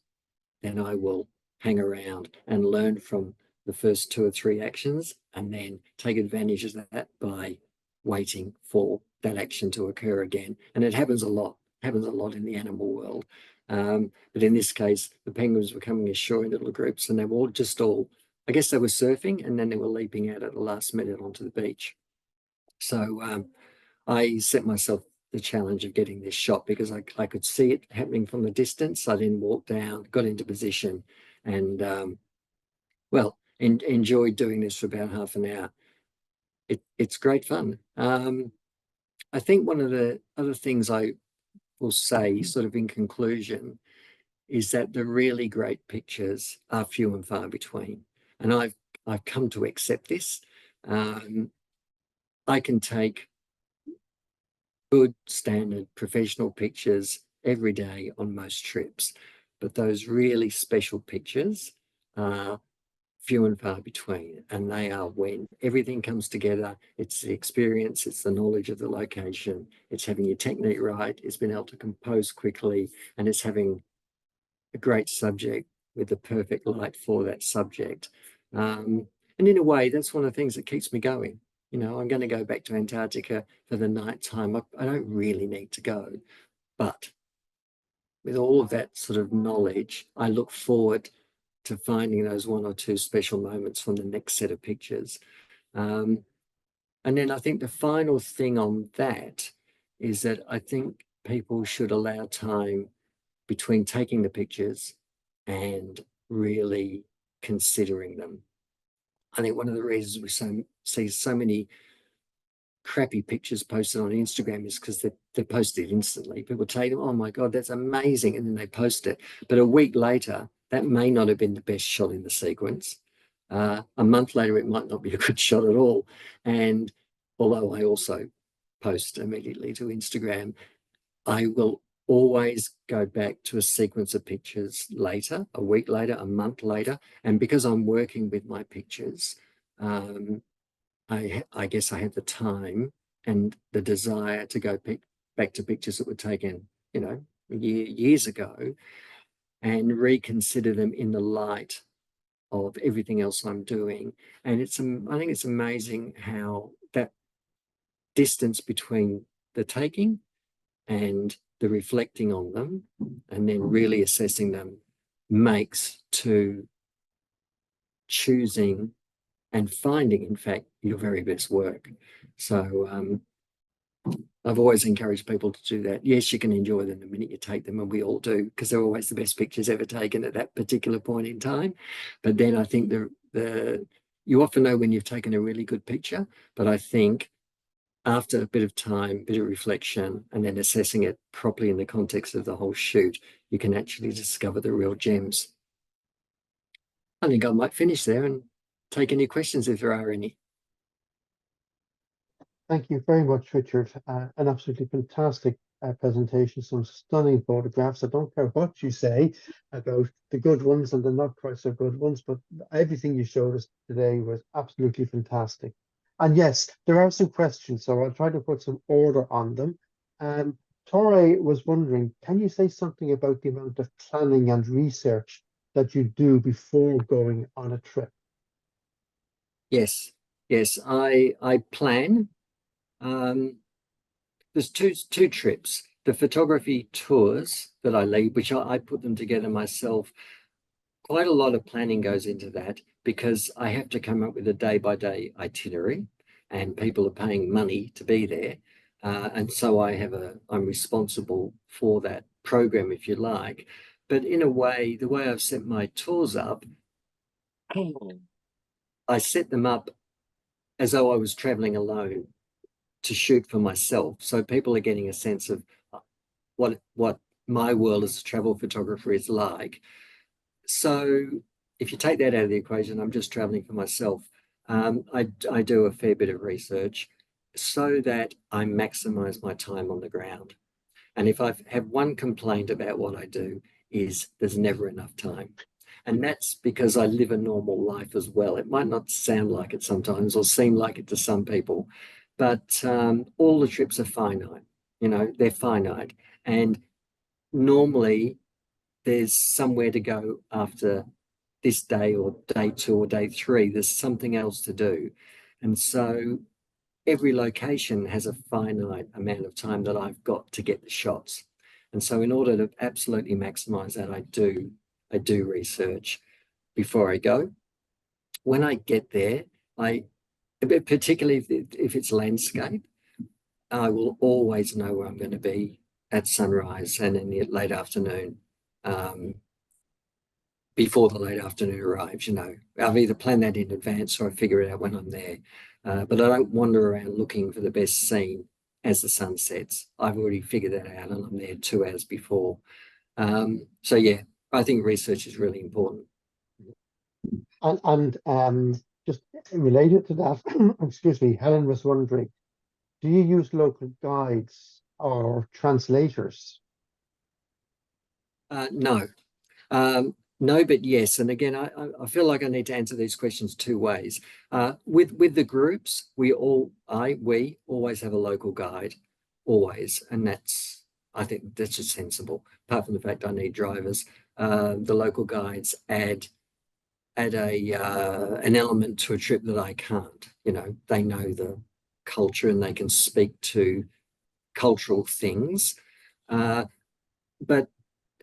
then I will hang around and learn from the first 2 or 3 actions and then take advantage of that by waiting for that action to occur again. And it happens a lot in the animal world. But in this case, the penguins were coming ashore in little groups, and they were all, I guess they were surfing, and then they were leaping out at the last minute onto the beach. So I set myself the challenge of getting this shot because I could see it happening from a distance. I then walked down, got into position, and enjoyed doing this for about half an hour. It's great fun. I think one of the other things I will say, sort of in conclusion, is that the really great pictures are few and far between, and I've come to accept this. I can take good standard professional pictures every day on most trips, but those really special pictures are few and far between, and they are when everything comes together. It's the experience, it's the knowledge of the location, it's having your technique right, it's been able to compose quickly, and it's having a great subject with the perfect light for that subject. And in a way, that's one of the things that keeps me going. I'm going to go back to Antarctica for the night time. I don't really need to go, but with all of that sort of knowledge, I look forward to finding those 1 or 2 special moments from the next set of pictures. And then I think the final thing on that is that I think people should allow time between taking the pictures and really considering them. I think one of the reasons we see so many crappy pictures posted on Instagram is because they're posted instantly. People take them, oh my God, that's amazing, and then they post it. But a week later, that may not have been the best shot in the sequence. A month later, it might not be a good shot at all. And although I also post immediately to Instagram, I will always go back to a sequence of pictures later, a week later, a month later. And because I'm working with my pictures, I guess I have the time and the desire to go back to pictures that were taken, years ago, and reconsider them in the light of everything else I'm doing. And I think it's amazing how that distance between the taking and the reflecting on them and then really assessing them makes to choosing and finding, in fact, your very best work. So I've always encouraged people to do that. Yes, you can enjoy them the minute you take them, and we all do, because they're always the best pictures ever taken at that particular point in time. But then I think you often know when you've taken a really good picture, but I think after a bit of time, bit of reflection, and then assessing it properly in the context of the whole shoot, you can actually discover the real gems. I think I might finish there and take any questions if there are any. Thank you very much, Richard. An absolutely fantastic presentation, some stunning photographs. I don't care what you say about the good ones and the not quite so good ones, but everything you showed us today was absolutely fantastic. And yes, there are some questions, so I'll try to put some order on them. Torre was wondering, can you say something about the amount of planning and research that you do before going on a trip? Yes, I plan. There's two trips. The photography tours that I lead, which I put them together myself. Quite a lot of planning goes into that because I have to come up with a day-by-day itinerary, and people are paying money to be there. And so I'm responsible for that program, if you like. But in a way, the way I've set my tours up, I set them up as though I was traveling alone to shoot for myself. So people are getting a sense of what my world as a travel photographer is like. So if you take that out of the equation, I'm just traveling for myself. I do a fair bit of research so that I maximize my time on the ground. And if I have one complaint about what I do is there's never enough time. And that's because I live a normal life as well. It might not sound like it sometimes or seem like it to some people, but all the trips are finite. They're finite. And normally there's somewhere to go after this day or day 2 or day 3. There's something else to do. And so every location has a finite amount of time that I've got to get the shots. And so in order to absolutely maximize that, I do research before I go. When I get there, particularly if it's landscape, I will always know where I'm going to be at sunrise and in the late afternoon, before the late afternoon arrives. I've either planned that in advance or I figure it out when I'm there. But I don't wander around looking for the best scene as the sun sets. I've already figured that out and I'm there 2 hours before. So yeah, I think research is really important. And just related to that, excuse me, Helen was wondering, do you use local guides or translators? No. No, but yes. And again, I feel like I need to answer these questions 2 ways. With the groups, we always have a local guide, always, and I think that's just sensible. Apart from the fact I need drivers, the local guides add an element to a trip that I can't. They know the culture and they can speak to cultural things, but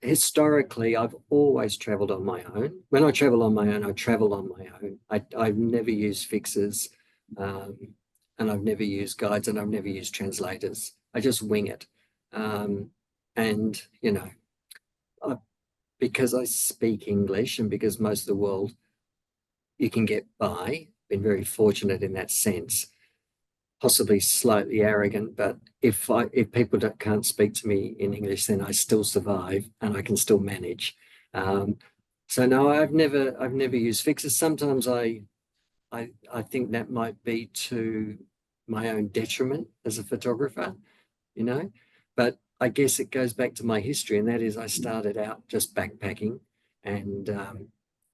historically, I've always traveled on my own. When I travel on my own, I travel on my own. I've never used fixers, and I've never used guides, and I've never used translators. I just wing it. And, because I speak English and because most of the world you can get by, been very fortunate in that sense. Possibly slightly arrogant, but if people can't speak to me in English, then I still survive and I can still manage. So no, I've never used fixers. Sometimes I think that might be to my own detriment as a photographer, but I guess it goes back to my history, and that is I started out just backpacking and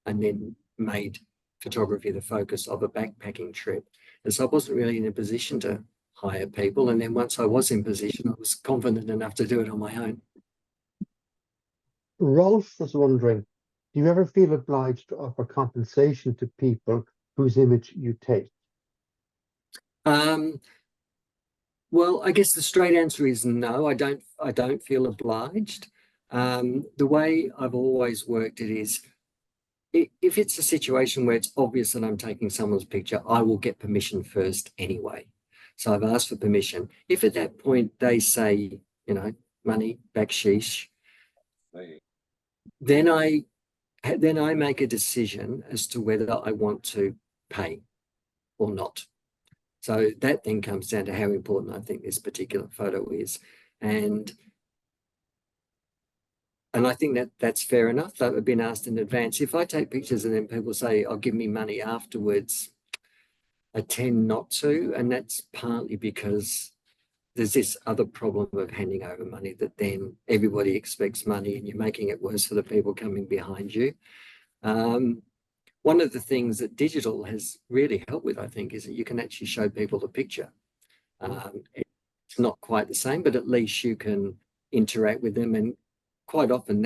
then made photography the focus of a backpacking trip. And so I wasn't really in a position to hire people. And then once I was in position, I was confident enough to do it on my own. Rolf was wondering, do you ever feel obliged to offer compensation to people whose image you take? Well, I guess the straight answer is no. I don't feel obliged. The way I've always worked it is, if it's a situation where it's obvious that I'm taking someone's picture, I will get permission first anyway. So I've asked for permission. If at that point they say, money, baksheesh, then I make a decision as to whether I want to pay or not. So that then comes down to how important I think this particular photo is. And I think that's fair enough. That would have been asked in advance. If I take pictures and then people say, "Oh, give me money afterwards," I tend not to. And that's partly because there's this other problem of handing over money, that then everybody expects money and you're making it worse for the people coming behind you. One of the things that digital has really helped with, I think, is that you can actually show people the picture. It's not quite the same, but at least you can interact with them, and quite often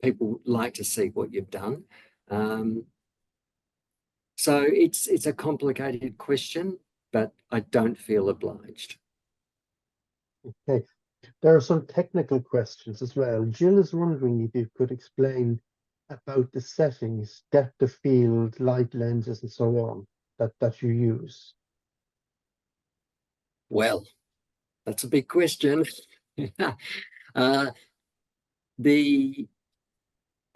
people like to see what you've done. So it's a complicated question, but I don't feel obliged. Okay, there are some technical questions as well. Jill is wondering if you could explain about the settings, depth of field, light lenses, and so on that you use. Well, that's a big question. I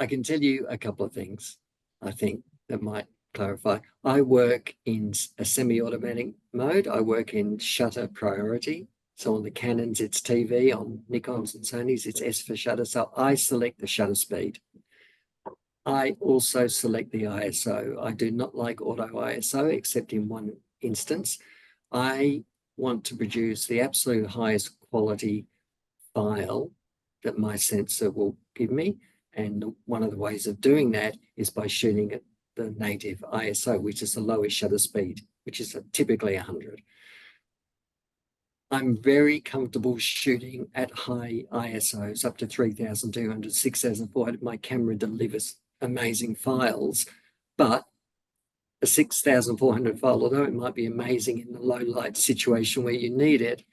can tell you a couple of things, I think, that might clarify. I work in a semi-automatic mode. I work in shutter priority. So on the Canons, it's TV. On Nikons and Sonys, it's S for shutter. So I select the shutter speed. I also select the ISO. I do not like auto ISO, except in one instance. I want to produce the absolute highest quality file that my sensor will give me. And one of the ways of doing that is by shooting at the native ISO, which is the lowest shutter speed, which is typically 100. I'm very comfortable shooting at high ISOs up to 3,200, 6,400. My camera delivers amazing files, but a 6,400 file, although it might be amazing in the low light situation where you need it,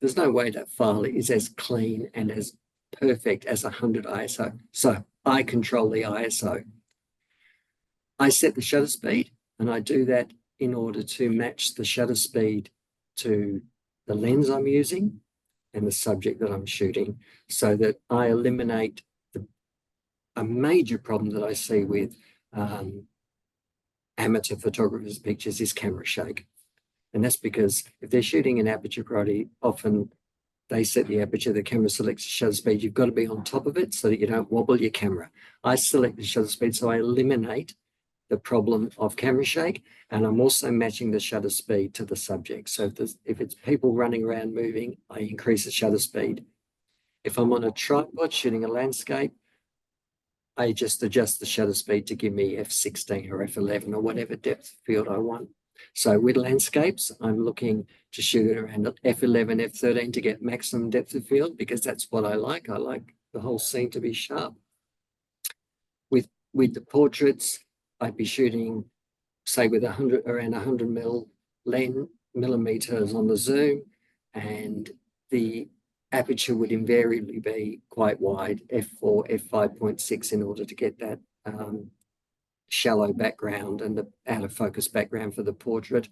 there's no way that file is as clean and as perfect as 100 ISO. So I control the ISO. I set the shutter speed, and I do that in order to match the shutter speed to the lens I'm using and the subject that I'm shooting, so that I eliminate a major problem that I see with amateur photographers' pictures is camera shake. And that's because if they're shooting in aperture priority, often they set the aperture, the camera selects the shutter speed. You've got to be on top of it so that you don't wobble your camera. I select the shutter speed, so I eliminate the problem of camera shake, and I'm also matching the shutter speed to the subject. So if it's people running around moving, I increase the shutter speed. If I'm on a tripod shooting a landscape, I just adjust the shutter speed to give me f16 or f11 or whatever depth of field I want. So with landscapes, I'm looking to shoot it around f11, f13 to get maximum depth of field, because that's what I like. I like the whole scene to be sharp. With the portraits, I'd be shooting, say, with around 100 millimeters on the zoom, and the aperture would invariably be quite wide, f4, f5.6, in order to get that shallow background and the out of focus background for the portrait.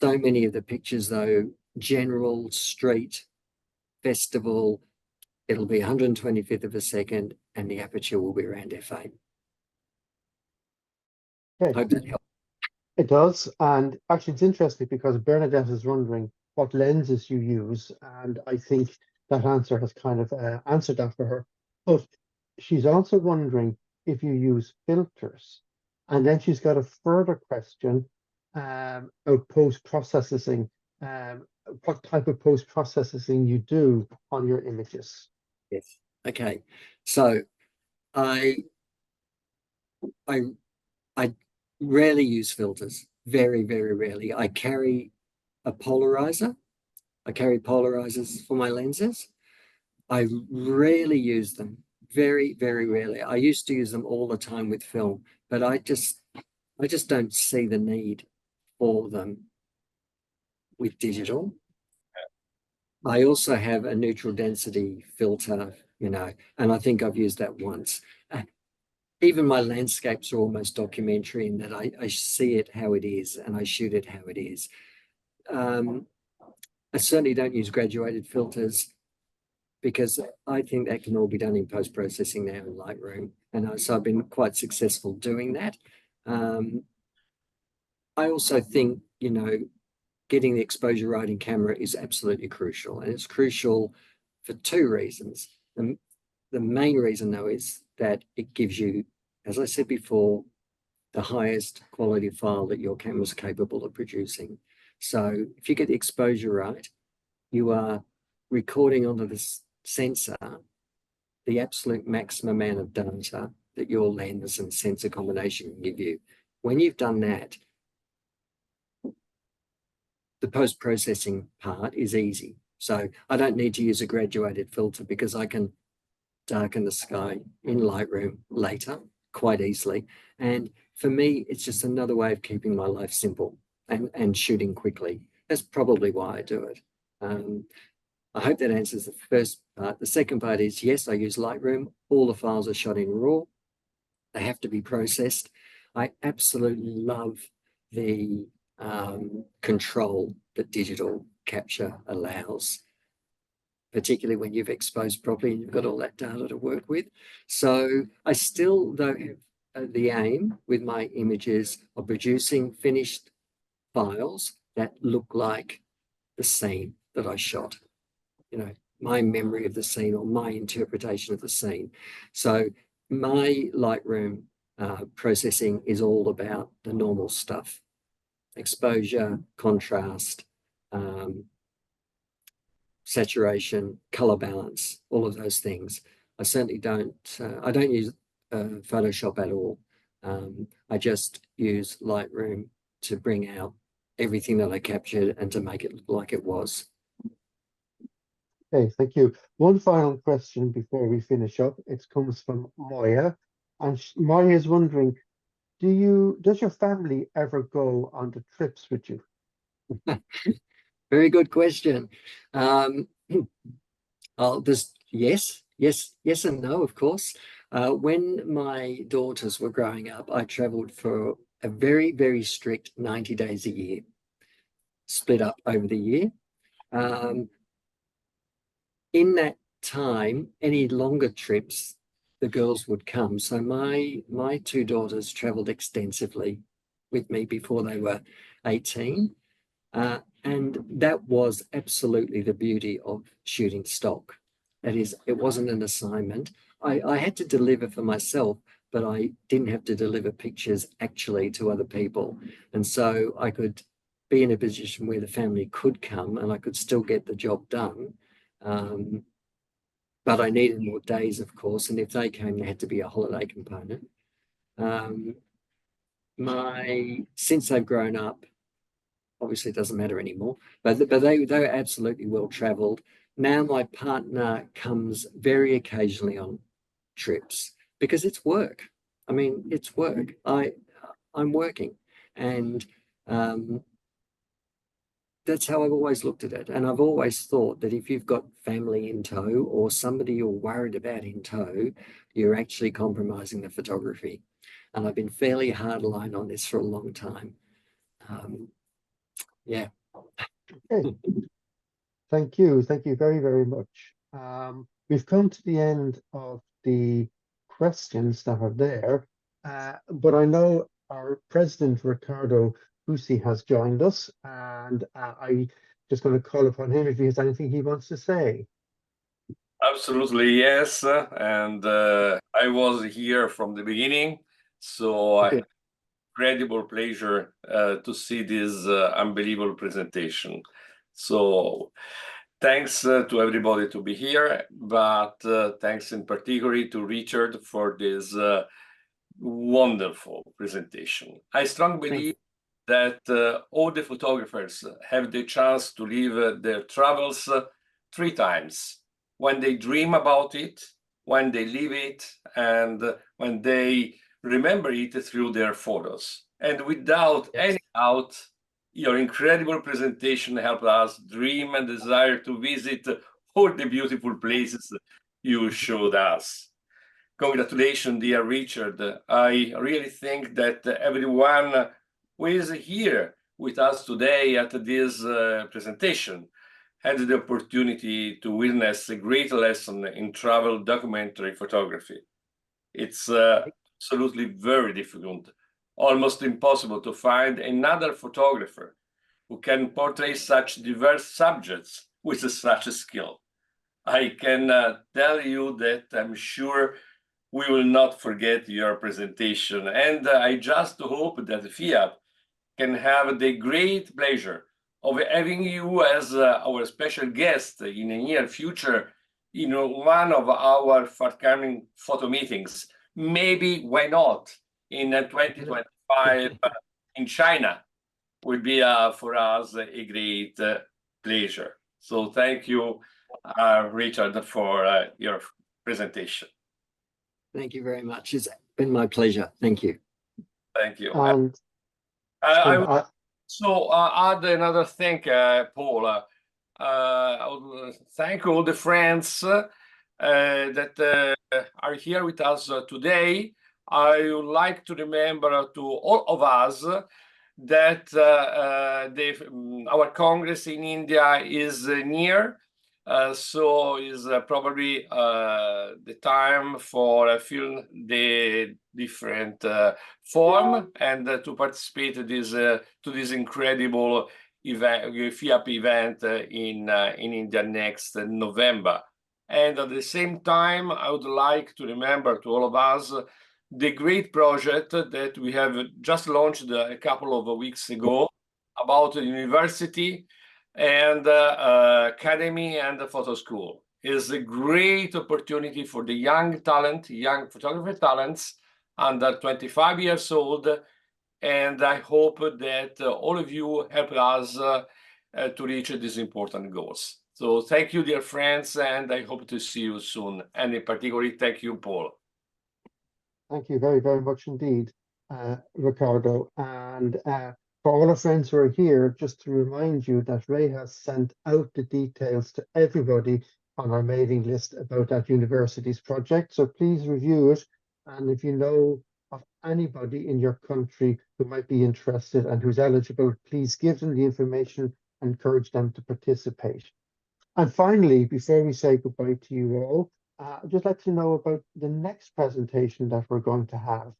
So many of the pictures, though, general, street, festival, it'll be 125th of a second, and the aperture will be around f8. Okay. Hope that helps. It does, and actually it's interesting because Bernadette is wondering what lenses you use, and I think that answer has kind of answered that for her. But she's also wondering if you use filters, and then she's got a further question about post-processing, what type of post-processing you do on your images. Yes. Okay. So I rarely use filters, very, very rarely. I carry a polarizer. I carry polarizers for my lenses. I rarely use them, very, very rarely. I used to use them all the time with film, but I just don't see the need for them with digital. I also have a neutral density filter, and I think I've used that once. Even my landscapes are almost documentary in that I see it how it is and I shoot it how it is. I certainly don't use graduated filters, because I think that can all be done in post-processing now in Lightroom. And so I've been quite successful doing that. I also think, getting the exposure right in camera is absolutely crucial. And it's crucial for two reasons. The main reason, though, is that it gives you, as I said before, the highest quality file that your camera is capable of producing. So if you get the exposure right, you are recording onto the sensor the absolute maximum amount of data that your lens and sensor combination can give you. When you've done that, the post-processing part is easy. So I don't need to use a graduated filter, because I can darken the sky in Lightroom later quite easily. And for me, it's just another way of keeping my life simple and shooting quickly. That's probably why I do it. I hope that answers the first part. The second part is, yes, I use Lightroom. All the files are shot in RAW. They have to be processed. I absolutely love the control that digital capture allows, particularly when you've exposed properly and you've got all that data to work with. So I still, though, have the aim with my images of producing finished files that look like the scene that I shot, my memory of the scene or my interpretation of the scene. So my Lightroom processing is all about the normal stuff: exposure, contrast, saturation, color balance, all of those things. I certainly don't. I don't use Photoshop at all. I just use Lightroom to bring out everything that I captured and to make it look like it was. Okay, thank you. One final question before we finish up. It comes from Moya, and Moya is wondering, does your family ever go on the trips with you? Very good question. I'll just yes and no, of course. When my daughters were growing up, I traveled for a very, very strict 90 days a year, split up over the year. In that time, any longer trips, the girls would come. So my two daughters traveled extensively with me before they were 18. And that was absolutely the beauty of shooting stock. That is, it wasn't an assignment. I had to deliver for myself, but I didn't have to deliver pictures actually to other people. And so I could be in a position where the family could come and I could still get the job done. But I needed more days, of course. And if they came, there had to be a holiday component. Since they've grown up, obviously it doesn't matter anymore, but they were absolutely well traveled. Now my partner comes very occasionally on trips because it's work. I mean, it's work. I'm working, and that's how I've always looked at it. And I've always thought that if you've got family in tow or somebody you're worried about in tow, you're actually compromising the photography. And I've been fairly hardline on this for a long time. Yeah. Okay. Thank you. Thank you very, very much. We've come to the end of the questions that are there, but I know our president, Ricardo Busi, has joined us, and I just going to call upon him if he has anything he wants to say. Absolutely, yes. And I was here from the beginning, so I had incredible pleasure to see this unbelievable presentation. So thanks to everybody to be here, but thanks in particular to Richard for this wonderful presentation. I strongly believe that all the photographers have the chance to live their travels 3 times: when they dream about it, when they live it, and when they remember it through their photos. And without any doubt, your incredible presentation helped us dream and desire to visit all the beautiful places you showed us. Congratulations, dear Richard. I really think that everyone who is here with us today at this presentation had the opportunity to witness a great lesson in travel documentary photography. It's absolutely very difficult, almost impossible to find another photographer who can portray such diverse subjects with such a skill. I can tell you that I'm sure we will not forget your presentation, and I just hope that FIAP can have the great pleasure of having you as our special guest in the near future in one of our forthcoming photo meetings. Maybe, why not, in 2025 in China would be for us a great pleasure. So thank you, Richard, for your presentation. Thank you very much. It's been my pleasure. Thank you. Thank you. And I would also add another thing, Paul. I would thank all the friends that are here with us today. I would like to remember to all of us that our Congress in India is near. So is probably the time for fill the different form and to participate to this incredible event, FIAP event in India next November. And at the same time, I would like to remember to all of us the great project that we have just launched a couple of weeks ago about the university and academy and the photo school. is a great opportunity for the young talent, young photographer talents under 25 years old. And I hope that all of you help us to reach these important goals. So thank you, dear friends, and I hope to see you soon. And in particular, thank you, Paul. Thank you very, very much indeed, Ricardo. And for all our friends who are here, just to remind you that Ray has sent out the details to everybody on our mailing list about that university's project. So please review it. And if you know of anybody in your country who might be interested and who's eligible, please give them the information and encourage them to participate. And finally, before we say goodbye to you all, I'd just like to know about the next presentation that we're going to have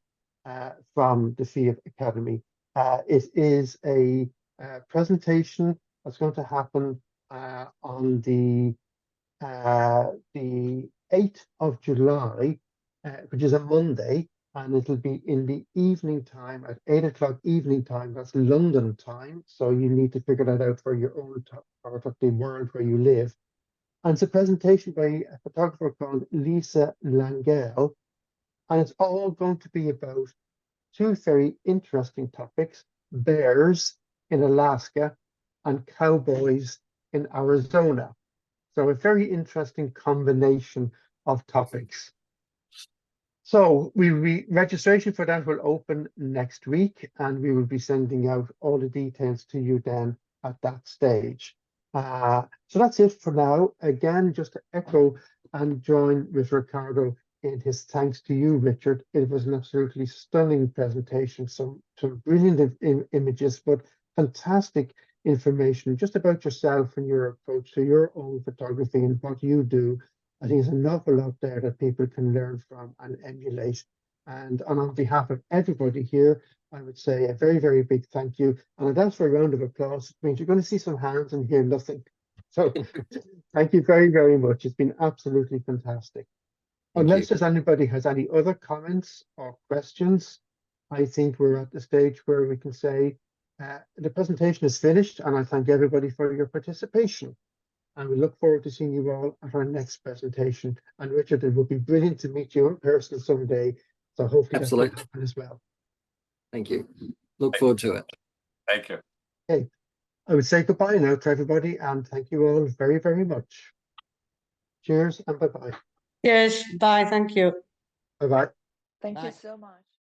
from the FIAP Academy. It is a presentation that's going to happen on the 8th of July, which is a Monday, and it'll be in the evening time at 8 o'clock evening time. That's London time, so you need to figure that out for your own part of the world where you live. And it's a presentation by a photographer called Lisa Langell, and it's all going to be about two very interesting topics: bears in Alaska and cowboys in Arizona. So a very interesting combination of topics. So registration for that will open next week, and we will be sending out all the details to you then at that stage. So that's it for now. Again, just to echo and join with Ricardo in his thanks to you, Richard. It was an absolutely stunning presentation, some brilliant images, but fantastic information just about yourself and your approach to your own photography and what you do. I think there's an awful lot there that people can learn from and emulate. And on behalf of everybody here, I would say a very, very big thank you. And I'd ask for a round of applause. It means you're going to see some hands and hear nothing. So thank you very, very much. It's been absolutely fantastic. Unless there's anybody has any other comments or questions, I think we're at the stage where we can say the presentation is finished, and I thank everybody for your participation. And we look forward to seeing you all at our next presentation. And Richard, it would be brilliant to meet you in person someday. So hopefully that will happen as well. Thank you. Look forward to it. Thank you. Okay. I would say goodbye now to everybody, and thank you all very, very much. Cheers and bye-bye. Yes, bye. Thank you. Bye-bye. Thank you Bye. so much.